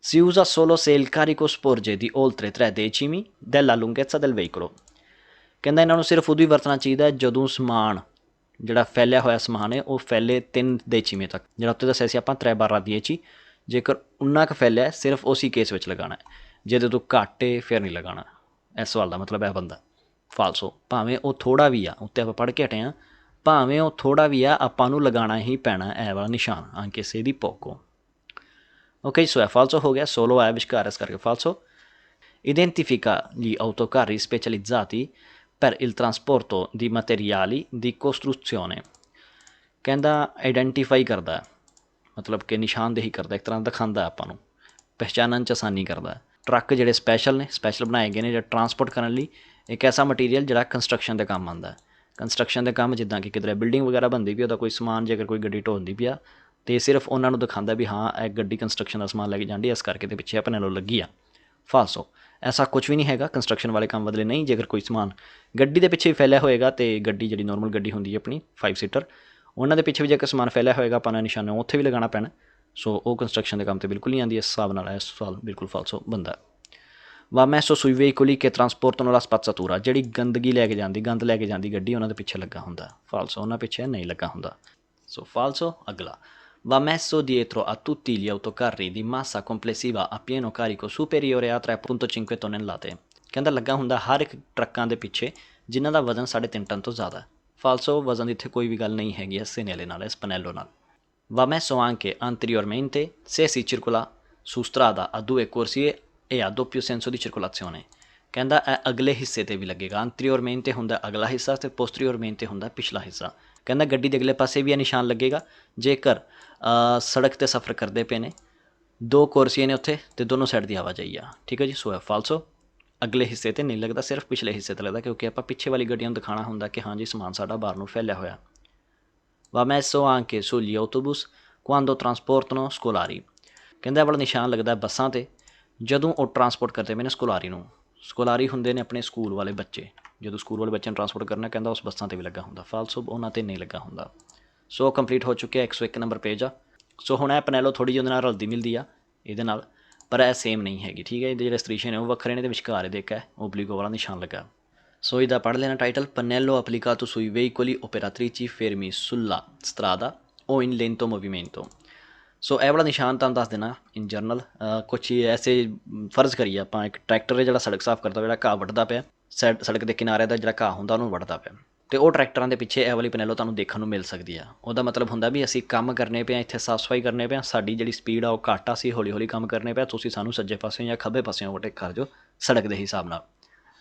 si usa solo se il carico sporge di oltre 3 decimi della lunghezza del veicolo। ਕਹਿੰਦਾ ਇਹਨਾਂ ਨੂੰ ਸਿਰਫ ਉਦੋਂ ਹੀ ਵਰਤਣਾ ਚਾਹੀਦਾ ਜਦੋਂ ਸਮਾਨ ਜਿਹੜਾ ਫੈਲਿਆ ਹੋਇਆ ਸਮਾਨ ਹੈ ਉਹ ਫੈਲੇ 3 ਦੇਚੀਮੇ ਤੱਕ, ਜਿਹੜਾ ਉੱਤੇ ਦੱਸਿਆ ਸੀ ਆਪਾਂ 3/12 ਜੇਕਰ ਉਨਾ ਕੁ ਫੈਲਿਆ ਸਿਰਫ ਉਸੇ ਕੇਸ ਵਿੱਚ ਲਗਾਉਣਾ ਹੈ। ਜਿਹਦੇ ਤੋਂ ਘੱਟ ਹੈ ਫਿਰ ਨਹੀਂ ਲਗਾਉਣਾ। ਇਸ ਸਵਾਲ ਦਾ ਮਤਲਬ ਇਹ ਬੰਦਾ ਫਾਲਸੋ, ਭਾਵੇਂ ਉਹ ਥੋੜ੍ਹਾ ਵੀ ਆ, ਉੱਤੇ ਆਪਾਂ ਪੜ੍ਹ ਕੇ ਹਟੇ ਹਾਂ, ਭਾਵੇਂ ਉਹ ਥੋੜ੍ਹਾ ਵੀ ਆ, ਆਪਾਂ ਨੂੰ ਲਗਾਉਣਾ ਹੀ ਪੈਣਾ ਇਹ ਵਾਲਾ ਨਿਸ਼ਾਨ, anche se di poco। ok, so è falso ਹੋ ਗਿਆ, solo ਹੈ ਵਿਚਕਾਰ, ਇਸ ਕਰਕੇ falso। identifica gli autocarri specializzati per il trasporto di materiali di costruzione। ਕਹਿੰਦਾ ਆਈਡੈਂਟੀਫਾਈ ਕਰਦਾ, ਮਤਲਬ ਕਿ ਨਿਸ਼ਾਨਦੇਹੀ ਕਰਦਾ, ਇੱਕ ਤਰ੍ਹਾਂ ਦਿਖਾਉਂਦਾ ਆਪਾਂ ਨੂੰ, ਪਹਿਚਾਨਣ 'ਚ ਆਸਾਨੀ ਕਰਦਾ। ਟਰੱਕ ਜਿਹੜੇ ਸਪੈਸ਼ਲ ਨੇ, ਸਪੈਸ਼ਲ ਬਣਾਏ ਗਏ ਨੇ ਜਿਹੜਾ ਟਰਾਂਸਪੋਰਟ ਕਰਨ ਲਈ, ਇੱਕ ਐਸਾ ਮਟੀਰੀਅਲ ਜਿਹੜਾ ਕੰਸਟਰਕਸ਼ਨ ਦੇ ਕੰਮ ਆਉਂਦਾ। ਕੰਸਟਰਕਸ਼ਨ ਦੇ ਕੰਮ ਜਿੱਦਾਂ ਕਿ ਕਿਧਰੇ ਬਿਲਡਿੰਗ ਵਗੈਰਾ ਬਣਦੀ ਪਈ, ਉਹਦਾ ਕੋਈ ਸਮਾਨ ਜੇਕਰ ਕੋਈ ਗੱਡੀ ਢੋਂਦੀ ਪਿਆ ਅਤੇ ਸਿਰਫ ਉਹਨਾਂ ਨੂੰ ਦਿਖਾਉਂਦਾ ਵੀ ਹਾਂ ਇਹ ਗੱਡੀ ਕੰਸਟਰਕਸ਼ਨ ਦਾ ਸਮਾਨ ਲੈ ਕੇ ਜਾਂਦੀ, ਇਸ ਕਰਕੇ ਤੇ ਪਿੱਛੇ ਇਹ ਪਨੈਲੋ ਲੱਗੀ ਆ। ਫਾਲਸੋ, ਐਸਾ ਕੁਛ ਵੀ ਨਹੀਂ ਹੈਗਾ। ਕੰਸਟਰਕਸ਼ਨ ਵਾਲੇ ਕੰਮ ਬਦਲੇ ਨਹੀਂ। ਜੇਕਰ ਕੋਈ ਸਮਾਨ ਗੱਡੀ ਦੇ ਪਿੱਛੇ ਫੈਲਿਆ ਹੋਏਗਾ ਅਤੇ ਗੱਡੀ ਜਿਹੜੀ ਨੋਰਮਲ ਗੱਡੀ ਹੁੰਦੀ ਹੈ ਆਪਣੀ 5 ਸੀਟਰ, ਉਹਨਾਂ ਦੇ ਪਿੱਛੇ ਵੀ ਜੇਕਰ ਸਮਾਨ ਫੈਲਿਆ ਹੋਏਗਾ ਆਪਾਂ ਨੂੰ ਨਿਸ਼ਾਨ ਉੱਥੇ ਵੀ ਲਗਾਉਣਾ ਪੈਣਾ। ਸੋ ਉਹ ਕੰਸਟਰਕਸ਼ਨ ਦੇ ਕੰਮ 'ਤੇ ਬਿਲਕੁਲ ਨਹੀਂ ਆਉਂਦੀ। ਇਸ ਹਿਸਾਬ ਨਾਲ ਇਹ ਸਵਾਲ ਬਿਲਕੁਲ ਫਾਲਸੋ ਬੰਦਾ। va messo sui veicoli che trasportano la spazzatura, ਜਿਹੜੀ ਗੰਦਗੀ ਲੈ ਕੇ ਜਾਂਦੀ, ਗੰਦ ਲੈ ਕੇ ਜਾਂਦੀ ਗੱਡੀ, ਉਹਨਾਂ ਦੇ ਪਿੱਛੇ ਲੱਗਾ ਹੁੰਦਾ। ਫਾਲਸੋ, ਉਹਨਾਂ ਪਿੱਛੇ ਨਹੀਂ ਲੱਗਾ ਹੁੰਦਾ। ਸੋ ਫਾਲਸੋ। ਅਗਲਾ, va messo dietro a tutti gli autocarri di massa complessiva a pieno carico superiore a 3.5 tonnellate। ਕਹਿੰਦਾ ਲੱਗਾ ਹੁੰਦਾ ਹਰ ਇੱਕ ਟਰੱਕਾਂ ਦੇ ਪਿੱਛੇ ਜਿਨ੍ਹਾਂ ਦਾ ਵਜ਼ਨ 3.5 ਟਨ ਤੋਂ ਜ਼ਿਆਦਾ। ਫਾਲਸੋ, ਵਜ਼ਨ ਦੀ ਇੱਥੇ ਕੋਈ ਵੀ ਗੱਲ ਨਹੀਂ ਹੈਗੀ ਇਸ ਸਿਨੇਲੇ ਨਾਲ, ਇਸ ਪਨੈਲੋ ਨਾਲ। va messo anche anteriormente se si circola su strada a 2 corsie e a doppio senso di circolazione। ਕਹਿੰਦਾ ਇਹ ਅਗਲੇ ਹਿੱਸੇ 'ਤੇ ਵੀ ਲੱਗੇਗਾ। anteriormente ਹੁੰਦਾ ਅਗਲਾ ਹਿੱਸਾ ਅਤੇ posteriormente ਹੁੰਦਾ ਪਿਛਲਾ ਹਿੱਸਾ। ਕਹਿੰਦਾ ਗੱਡੀ ਦੇ ਅਗਲੇ ਪਾਸੇ ਵੀ ਇਹ ਨਿਸ਼ਾਨ ਲੱਗੇਗਾ ਜੇਕਰ ਸੜਕ 'ਤੇ ਸਫ਼ਰ ਕਰਦੇ ਪਏ ਨੇ, 2 ਕੋਰਸੀਏ ਨੇ ਉੱਥੇ ਅਤੇ ਦੋਨੋਂ ਸਾਈਡ ਦੀ ਆਵਾਜਾਈ ਆ। ਠੀਕ ਹੈ ਜੀ। ਸੋ ਹੈ ਫਾਲਸੋ। ਅਗਲੇ ਹਿੱਸੇ ਤੇ ਨਹੀਂ ਲੱਗਦਾ, ਸਿਰਫ ਪਿਛਲੇ ਹਿੱਸੇ ਤੇ ਲੱਗਦਾ, ਕਿਉਂਕਿ ਆਪਾਂ ਪਿੱਛੇ ਵਾਲੀ ਗੱਡੀਆਂ ਨੂੰ ਦਿਖਾਉਣਾ ਹੁੰਦਾ ਕਿ ਹਾਂਜੀ ਸਮਾਨ ਸਾਡਾ ਬਾਹਰ ਨੂੰ ਫੈਲਿਆ ਹੋਇਆ। Va messo anche sugli autobus quando trasportano scolari। ਕਹਿੰਦਾ ਇਹ ਵਾਲਾ ਨਿਸ਼ਾਨ ਲੱਗਦਾ ਬੱਸਾਂ ਤੇ ਜਦੋਂ ਉਹ ਟਰਾਂਸਪੋਰਟ ਕਰਦੇ ਪਏ ਨੇ ਸਕੋਲਾਰੀ ਨੂੰ। ਸਕੋਲਾਰੀ ਹੁੰਦੇ ਨੇ ਆਪਣੇ ਸਕੂਲ ਵਾਲੇ ਬੱਚੇ, ਜਦੋਂ ਸਕੂਲ ਵਾਲੇ ਬੱਚਿਆਂ ਨੂੰ ਟਰਾਂਸਪੋਰਟ ਕਰਨਾ ਕਹਿੰਦਾ ਉਸ ਬੱਸਾਂ 'ਤੇ ਵੀ ਲੱਗਾ ਹੁੰਦਾ, ਫਾਲਸੋ ਉਹਨਾਂ 'ਤੇ ਨਹੀਂ ਲੱਗਾ ਹੁੰਦਾ। ਸੋ ਕੰਪਲੀਟ ਹੋ ਚੁੱਕਿਆ 101 ਨੰਬਰ ਪੇਜ ਆ। ਸੋ ਹੁਣ ਇਹ ਪੈਨੈਲੋ ਥੋੜ੍ਹੀ ਜਿਹੀ ਉਹਦੇ ਨਾਲ ਰਲਦੀ ਮਿਲਦੀ ਆ ਇਹਦੇ ਨਾਲ, ਪਰ ਇਹ ਸੇਮ ਨਹੀਂ ਹੈਗੀ, ਠੀਕ ਹੈ। ਇਹਦੇ ਜਿਹੜੇ ਸਟ੍ਰੀਸ਼ਨ ਨੇ ਉਹ ਵੱਖਰੇ ਨੇ, ਦੇ ਵਿਚਕਾਰ ਇਹਦੇ ਇੱਕ ਹੈ ਓਬਲੀਗੋ ਵਾਲਾ ਨਿਸ਼ਾਨ ਲੱਗਾ। ਸੋ ਇਹਦਾ ਪੜ੍ਹ ਲੈਣਾ title, ਪਨੈਲੋ applicato sui veicoli operatrici fermi sulla strada o in lento movimento। ਸੋ ਇਹ ਵਾਲਾ ਨਿਸ਼ਾਨ ਤੁਹਾਨੂੰ ਦੱਸ ਦੇਣਾ ਇਨ ਜਰਨਲ, ਕੁਛ ਐਸੇ ਫਰਜ਼ ਕਰੀਏ ਆਪਾਂ, ਇੱਕ ਟਰੈਕਟਰ ਹੈ ਜਿਹੜਾ ਸੜਕ ਸਾਫ਼ ਕਰਦਾ, ਜਿਹੜਾ ਘਾਹ ਵੱਢਦਾ ਪਿਆ, ਸੜਕ ਦੇ ਕਿਨਾਰੇ ਦਾ ਜਿਹੜਾ ਘਾਹ ਹੁੰਦਾ ਉਹਨੂੰ ਵੱਢਦਾ ਪਿਆ, ਅਤੇ ਉਹ ਟਰੈਕਟਰਾਂ ਦੇ ਪਿੱਛੇ ਇਹ ਵਾਲੀ ਪੈਨੈਲੋ ਤੁਹਾਨੂੰ ਦੇਖਣ ਨੂੰ ਮਿਲ ਸਕਦੀ ਆ। ਉਹਦਾ ਮਤਲਬ ਹੁੰਦਾ ਵੀ ਅਸੀਂ ਕੰਮ ਕਰਨੇ ਪਏ, ਇੱਥੇ ਸਾਫ਼ ਸਫਾਈ ਕਰਨੇ ਪਏ, ਸਾਡੀ ਜਿਹੜੀ ਸਪੀਡ ਆ ਉਹ ਘੱਟ ਆ, ਅਸੀਂ ਹੌਲੀ ਹੌਲੀ ਕੰਮ ਕਰਨੇ ਪਿਆ, ਤੁਸੀਂ ਸਾਨੂੰ ਸੱਜੇ ਪਾਸਿਓਂ ਜਾਂ ਖੱਬੇ ਪਾਸਿਓਂ ਓਵਰਟੇਕ ਕਰ ਜਾਓ ਸੜਕ ਦੇ ਹਿਸਾਬ ਨਾਲ,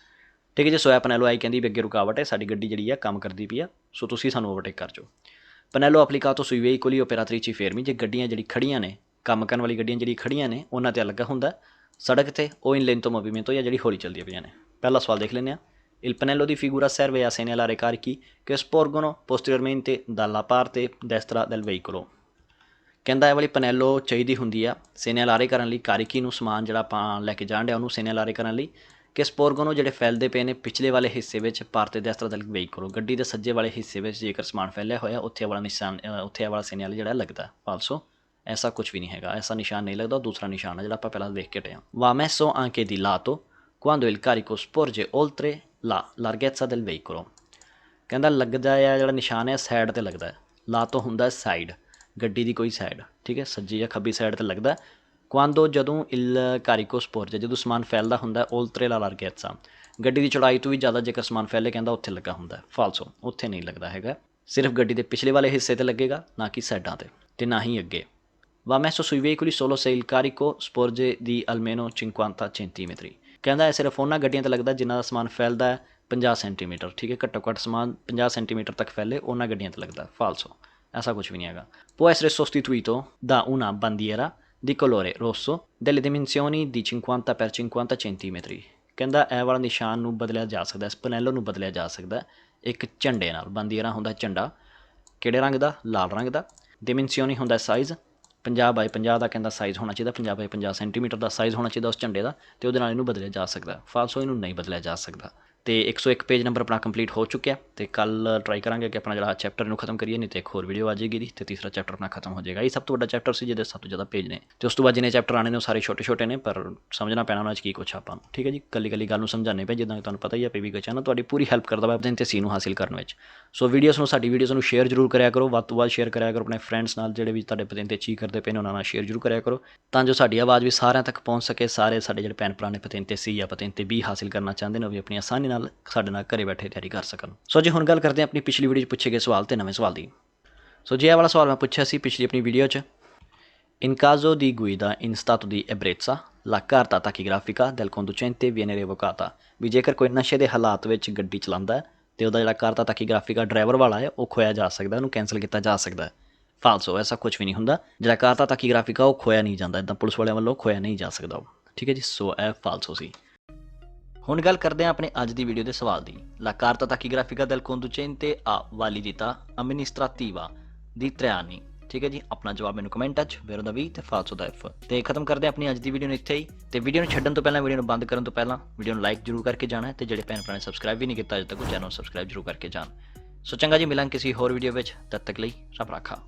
ਠੀਕ ਹੈ ਜੀ। ਸੋ ਇਹ ਪੈਨੈਲੋ ਆਈ ਕਹਿੰਦੀ ਵੀ ਅੱਗੇ ਰੁਕਾਵਟ ਹੈ, ਸਾਡੀ ਗੱਡੀ ਜਿਹੜੀ ਆ ਕੰਮ ਕਰਦੀ ਪਈ ਆ, ਸੋ ਤੁਸੀਂ ਸਾਨੂੰ ਓਵਰਟੇਕ ਕਰ ਜਾਓ। ਪੈਨੈਲੋ applicato sui veicoli operatrici fermi, ਜੇ ਗੱਡੀਆਂ ਜਿਹੜੀ ਖੜੀਆਂ ਨੇ, ਕੰਮ ਕਰਨ ਵਾਲੀ ਗੱਡੀਆਂ ਜਿਹੜੀ ਖੜੀਆਂ ਨੇ ਉਹਨਾਂ 'ਤੇ ਲੱਗਾ ਹੁੰਦਾ ਸੜਕ 'ਤੇ, ਉਹ ਇਨ lento movimento ਜਾਂ ਜਿਹੜੀ ਹੌਲੀ ਚੱਲਦੀਆਂ ਪਈਆਂ ਨੇ। ਪਹਿਲਾ ਸਵਾਲ ਦੇਖ ਲੈਂਦੇ ਹਾਂ। Il pannello di figura serve a segnalare carichi che sporgono posteriormente dalla parte destra del veicolo। ਕਹਿੰਦਾ ਇਹ ਵਾਲੀ ਪੈਨੈਲੋ ਚਾਹੀਦੀ ਹੁੰਦੀ ਆ ਸੇਨੇਲਾਰੇ ਕਰਨ ਲਈ, ਕਾਰਿਕੀ ਨੂੰ, ਸਮਾਨ ਜਿਹੜਾ ਆਪਾਂ ਲੈ ਕੇ ਜਾਣ ਡਿਆ ਉਹਨੂੰ ਸੇਨੇਲਾਰੇ ਕਰਨ ਲਈ, ਕਿ ਸਪੋਰਗੋਨੋ ਜਿਹੜੇ ਫੈਲਦੇ ਪਏ ਨੇ ਪਿਛਲੇ ਵਾਲੇ ਹਿੱਸੇ ਵਿੱਚ, ਪਾਰਤੇ ਦੈਸਤਰਾ ਦਲ veicolo, ਗੱਡੀ ਦੇ ਸੱਜੇ ਵਾਲੇ ਹਿੱਸੇ ਵਿੱਚ ਜੇਕਰ ਸਮਾਨ ਫੈਲਿਆ ਹੋਇਆ ਉੱਥੇ ਵਾਲਾ ਨਿਸ਼ਾਨ, ਉੱਥੇ ਵਾਲਾ ਸੇਨੇਲ ਜਿਹੜਾ ਲੱਗਦਾ। ਫਾਲਸੋ, ਐਸਾ ਕੁਛ ਵੀ ਨਹੀਂ ਹੈਗਾ, ਐਸਾ ਨਿਸ਼ਾਨ ਨਹੀਂ ਲੱਗਦਾ, ਦੂਸਰਾ ਨਿਸ਼ਾਨ ਹੈ ਜਿਹੜਾ ਆਪਾਂ ਪਹਿਲਾਂ ਦੇਖ ਕੇ ਹਟੇ ਹਾਂ। Va messo anche di lato quando il carico sporge oltre la larghezza del veicolo। ਕਹਿੰਦਾ ਲੱਗਦਾ ਹੈ ਜਿਹੜਾ ਨਿਸ਼ਾਨ ਹੈ ਸਾਈਡ 'ਤੇ ਲੱਗਦਾ, ਲਾਤੋ ਹੁੰਦਾ ਸਾਈਡ, ਗੱਡੀ ਦੀ ਕੋਈ ਸਾਈਡ, ਠੀਕ ਹੈ, ਸੱਜੀ ਜਾਂ ਖੱਬੀ ਸਾਈਡ 'ਤੇ ਲੱਗਦਾ। ਕੁਆਂਦੋ ਜਦੋਂ ਇਲ ਕਾਰਿਕੋ ਸਪੋਰਜ, ਜਦੋਂ ਸਮਾਨ ਫੈਲਦਾ ਹੁੰਦਾ, ਓਲਤਰੇ ਲਾ ਲਾਰਗੇਟਸਾ, ਗੱਡੀ ਦੀ ਚੌੜਾਈ ਤੋਂ ਵੀ ਜ਼ਿਆਦਾ ਜੇਕਰ ਸਮਾਨ ਫੈਲੇ ਕਹਿੰਦਾ ਉੱਥੇ ਲੱਗਾ ਹੁੰਦਾ। ਫਾਲਸੋ, ਉੱਥੇ ਨਹੀਂ ਲੱਗਦਾ ਹੈਗਾ, ਸਿਰਫ ਗੱਡੀ ਦੇ ਪਿਛਲੇ ਵਾਲੇ ਹਿੱਸੇ 'ਤੇ ਲੱਗੇਗਾ, ਨਾ ਕਿ ਸਾਈਡਾਂ 'ਤੇ, ਅਤੇ ਨਾ ਹੀ ਅੱਗੇ। Va messo sui veicoli solo se il carico sporge di almeno 50 centimetri। ਕਹਿੰਦਾ ਇਹ ਸਿਰਫ ਉਹਨਾਂ ਗੱਡੀਆਂ 'ਤੇ ਲੱਗਦਾ ਜਿਨ੍ਹਾਂ ਦਾ ਸਮਾਨ ਫੈਲਦਾ ਹੈ 50 ਸੈਂਟੀਮੀਟਰ, ਠੀਕ ਹੈ, ਘੱਟੋ ਘੱਟ ਸਮਾਨ 50 ਸੈਂਟੀਮੀਟਰ ਤੱਕ ਫੈਲੇ ਉਹਨਾਂ ਗੱਡੀਆਂ 'ਤੇ ਲੱਗਦਾ। ਫਾਲਸੋ, ਐਸਾ ਕੁਛ ਵੀ ਨਹੀਂ ਹੈਗਾ। Può essere sostituito da una bandiera di colore rosso delle dimensioni di 50 per 50 centimetri। ਕਹਿੰਦਾ ਇਹ ਵਾਲਾ ਨਿਸ਼ਾਨ ਨੂੰ ਬਦਲਿਆ ਜਾ ਸਕਦਾ, ਇਸ ਪੈਨੈਲੋ ਨੂੰ ਬਦਲਿਆ ਜਾ ਸਕਦਾ ਇੱਕ ਝੰਡੇ ਨਾਲ। ਬੰਦੀਰਾ ਹੁੰਦਾ ਝੰਡਾ, ਕਿਹੜੇ ਰੰਗ ਦਾ? ਲਾਲ ਰੰਗ ਦਾ। ਡਿਮੈਂਸੀਓਨੀ ਹੁੰਦਾ ਸਾਈਜ਼, 50 ਬਾਈ 50 ਦਾ ਕਹਿੰਦਾ ਸਾਈਜ਼ ਹੋਣਾ ਚਾਹੀਦਾ, 50 ਬਾਈ 50 ਸੈਂਟੀਮੀਟਰ ਦਾ ਸਾਈਜ਼ ਹੋਣਾ ਚਾਹੀਦਾ ਉਸ ਝੰਡੇ ਦਾ, ਅਤੇ ਉਹਦੇ ਨਾਲ ਇਹਨੂੰ ਬਦਲਿਆ ਜਾ ਸਕਦਾ। ਫਾਲਸੋ, ਇਹਨੂੰ ਨਹੀਂ ਬਦਲਿਆ ਜਾ ਸਕਦਾ। ਅਤੇ 101 ਪੇਜ ਨੰਬਰ ਆਪਣਾ ਕੰਪਲੀਟ ਹੋ ਚੁੱਕਿਆ, ਅਤੇ ਕੱਲ੍ਹ ਟਰਾਈ ਕਰਾਂਗੇ ਕਿ ਆਪਣਾ ਜਿਹੜਾ ਚੈਪਟਰ ਨੂੰ ਖਤਮ ਕਰੀਏ, ਨਹੀਂ ਤਾਂ ਇੱਕ ਹੋਰ ਵੀਡੀਓ ਆ ਜਾਏਗੀ ਦੀ, ਅਤੇ ਤੀਸਰਾ ਚੈਪਟਰ ਆਪਣਾ ਖਤਮ ਹੋ ਜਾਏਗਾ। ਇਹ ਸਭ ਤੋਂ ਵੱਡਾ ਚੈਪਟਰ ਸੀ ਜਿਹਦੇ ਸਭ ਤੋਂ ਜ਼ਿਆਦਾ ਪੇਜ ਨੇ, ਅਤੇ ਉਸ ਤੋਂ ਬਾਅਦ ਜਿਹਨੇ ਚੈਪਟਰ ਆਉਣੇ ਨੇ ਉਹ ਸਾਰੇ ਛੋਟੇ ਛੋਟੇ ਨੇ, ਪਰ ਸਮਝਣਾ ਪੈਣਾ ਉਹਨਾਂ 'ਚ ਕੀ ਕੁਛ ਆਪਾਂ ਨੂੰ, ਠੀਕ ਹੈ ਜੀ। ਕੱਲੀ ਕੱਲੀ ਗੱਲ ਨੂੰ ਸਮਝਾਉਣੇ ਪਏ, ਜਿੱਦਾਂ ਤੁਹਾਨੂੰ ਪਤਾ ਹੀ ਹੈ PV ਚੈਨਲ ਤੁਹਾਡੀ ਪੂਰੀ ਹੈਲਪ ਕਰਦਾ ਵਾ ਆਪਣੇ ਸੀ ਨੂੰ ਹਾਸਿਲ ਕਰਨ ਵਿੱਚ। ਸੋ ਵੀਡੀਓਜ਼ ਨੂੰ, ਸਾਡੀ ਵੀਡੀਓਜ਼ ਨੂੰ ਸ਼ੇਅਰ ਜ਼ਰੂਰ ਕਰਿਆ ਕਰੋ, ਵੱਧ ਤੋਂ ਵੱਧ ਸ਼ੇਅਰ ਕਰਿਆ ਕਰੋ ਆਪਣੇ ਫਰੈਂਡਸ ਨਾਲ, ਜਿਹੜੇ ਵੀ ਤੁਹਾਡੇ ਪਤੰਤੇ ਚੀ ਕਰਦੇ ਪਏ ਨੇ ਉਹਨਾਂ ਨਾਲ ਸ਼ੇਅਰ ਜ਼ਰੂਰ ਕਰਿਆ ਕਰੋ, ਤਾਂ ਜੋ ਸਾਡੀ ਆਵਾਜ਼ ਵੀ ਸਾਰਿਆਂ ਤੱਕ ਪਹੁੰਚ ਸਕੇ। ਸਾਰੇ ਸਾਡੇ ਜਿਹੜੇ ਭੈਣ ਭਰਾ ਨੇ ਪਤੰਤੇ ਸੀ ਜਾਂ ਪਤੰਤੇ B ਹਾਸਿਲ ਕਰਨਾ ਚਾਹੁੰਦੇ ਨੇ, ਉਹ ਵੀ ਆਪਣੀ ਆਸਾਨੀ ਨਾਲ ਸਾਡੇ ਨਾਲ ਘਰੇ ਬੈਠੇ ਤਿਆਰੀ ਕਰ ਸਕਣ। ਸੋ ਜੀ ਹੁਣ ਗੱਲ ਕਰਦੇ ਹਾਂ ਆਪਣੀ ਪਿਛਲੀ ਵੀਡੀਓ 'ਚ ਪੁੱਛੇ ਗਏ ਸਵਾਲ ਤੇ ਨਵੇਂ ਸਵਾਲ ਦੀ। ਸੋ ਜੀ ਇਹ ਵਾਲਾ ਸਵਾਲ ਮੈਂ ਪੁੱਛਿਆ ਸੀ ਪਿਛਲੀ ਆਪਣੀ ਵੀਡੀਓ 'ਚ, In caso di guida in stato di ebbrezza, la carta tachigrafica del conducente viene revocata। ਵੀ ਜੇਕਰ ਕੋਈ ਨਸ਼ੇ ਦੇ ਹਾਲਾਤ ਵਿੱਚ ਗੱਡੀ ਚਲਾਉਂਦਾ ਹੈ ਅਤੇ ਉਹਦਾ ਜਿਹੜਾ ਕਾਰਤਾ ਤਾਕੀਗ੍ਰਾਫਿਕਾ ਡਰਾਈਵਰ ਵਾਲਾ ਹੈ ਉਹ ਖੋਇਆ ਜਾ ਸਕਦਾ, ਉਹਨੂੰ ਕੈਂਸਲ ਕੀਤਾ ਜਾ ਸਕਦਾ ਹੈ। ਫਾਲਸੋ, ਐਸਾ ਕੁਛ ਵੀ ਨਹੀਂ ਹੁੰਦਾ, ਜਿਹੜਾ ਕਾਰਤਾ ਤਾਕੀਗ੍ਰਾਫਿਕਾ ਉਹ ਖੋਇਆ ਨਹੀਂ ਜਾਂਦਾ, ਇੱਦਾਂ ਪੁਲਿਸ ਵਾਲਿਆਂ ਵੱਲੋਂ ਖੋਇਆ ਨਹੀਂ ਜਾ ਸਕਦਾ ਉਹ, ਠੀਕ ਹੈ ਜੀ। ਸੋ ਇਹ ਫਾਲਸੋ ਸੀ। ਹੁਣ ਗੱਲ ਕਰਦੇ ਹਾਂ ਆਪਣੇ ਅੱਜ ਦੀ ਵੀਡੀਓ ਦੇ ਸਵਾਲ ਦੀ। La carta tachigrafica del conducente ha validità amministrativa di 3 anni। ਠੀਕ ਹੈ ਜੀ, ਆਪਣਾ ਜਵਾਬ ਮੈਨੂੰ ਕਮੈਂਟਾਂ 'ਚ ਵੈਰੋ ਦਾ V ਅਤੇ ਫਾਲਸੋ ਦਾ F। ਅਤੇ ਖਤਮ ਕਰਦੇ ਹਾਂ ਆਪਣੀ ਅੱਜ ਦੀ ਵੀਡੀਓ ਨੂੰ ਇੱਥੇ ਹੀ। ਅਤੇ ਵੀਡੀਓ ਨੂੰ ਛੱਡਣ ਤੋਂ ਪਹਿਲਾਂ, ਵੀਡੀਓ ਨੂੰ ਬੰਦ ਕਰਨ ਤੋਂ ਪਹਿਲਾਂ ਵੀਡੀਓ ਨੂੰ ਲਾਈਕ ਜ਼ਰੂਰ ਕਰਕੇ ਜਾਣਾ, ਅਤੇ ਜਿਹੜੇ ਭੈਣ ਭਰਾ ਨੇ ਸਬਸਕ੍ਰਾਈਬ ਵੀ ਨਹੀਂ ਕੀਤਾ ਅਜੇ ਤੱਕ ਉਹ ਚੈਨਲ ਨੂੰ ਸਬਸਕ੍ਰਾਈਬ ਜ਼ਰੂਰ ਕਰਕੇ ਜਾਣ। ਸੋ ਚੰਗਾ ਜੀ, ਮਿਲਾਂਗੇ ਕਿਸੇ ਹੋਰ ਵੀਡੀਓ ਵਿੱਚ, ਤਦ ਤੱਕ ਲਈ ਰੱਬ ਰਾਖਾ।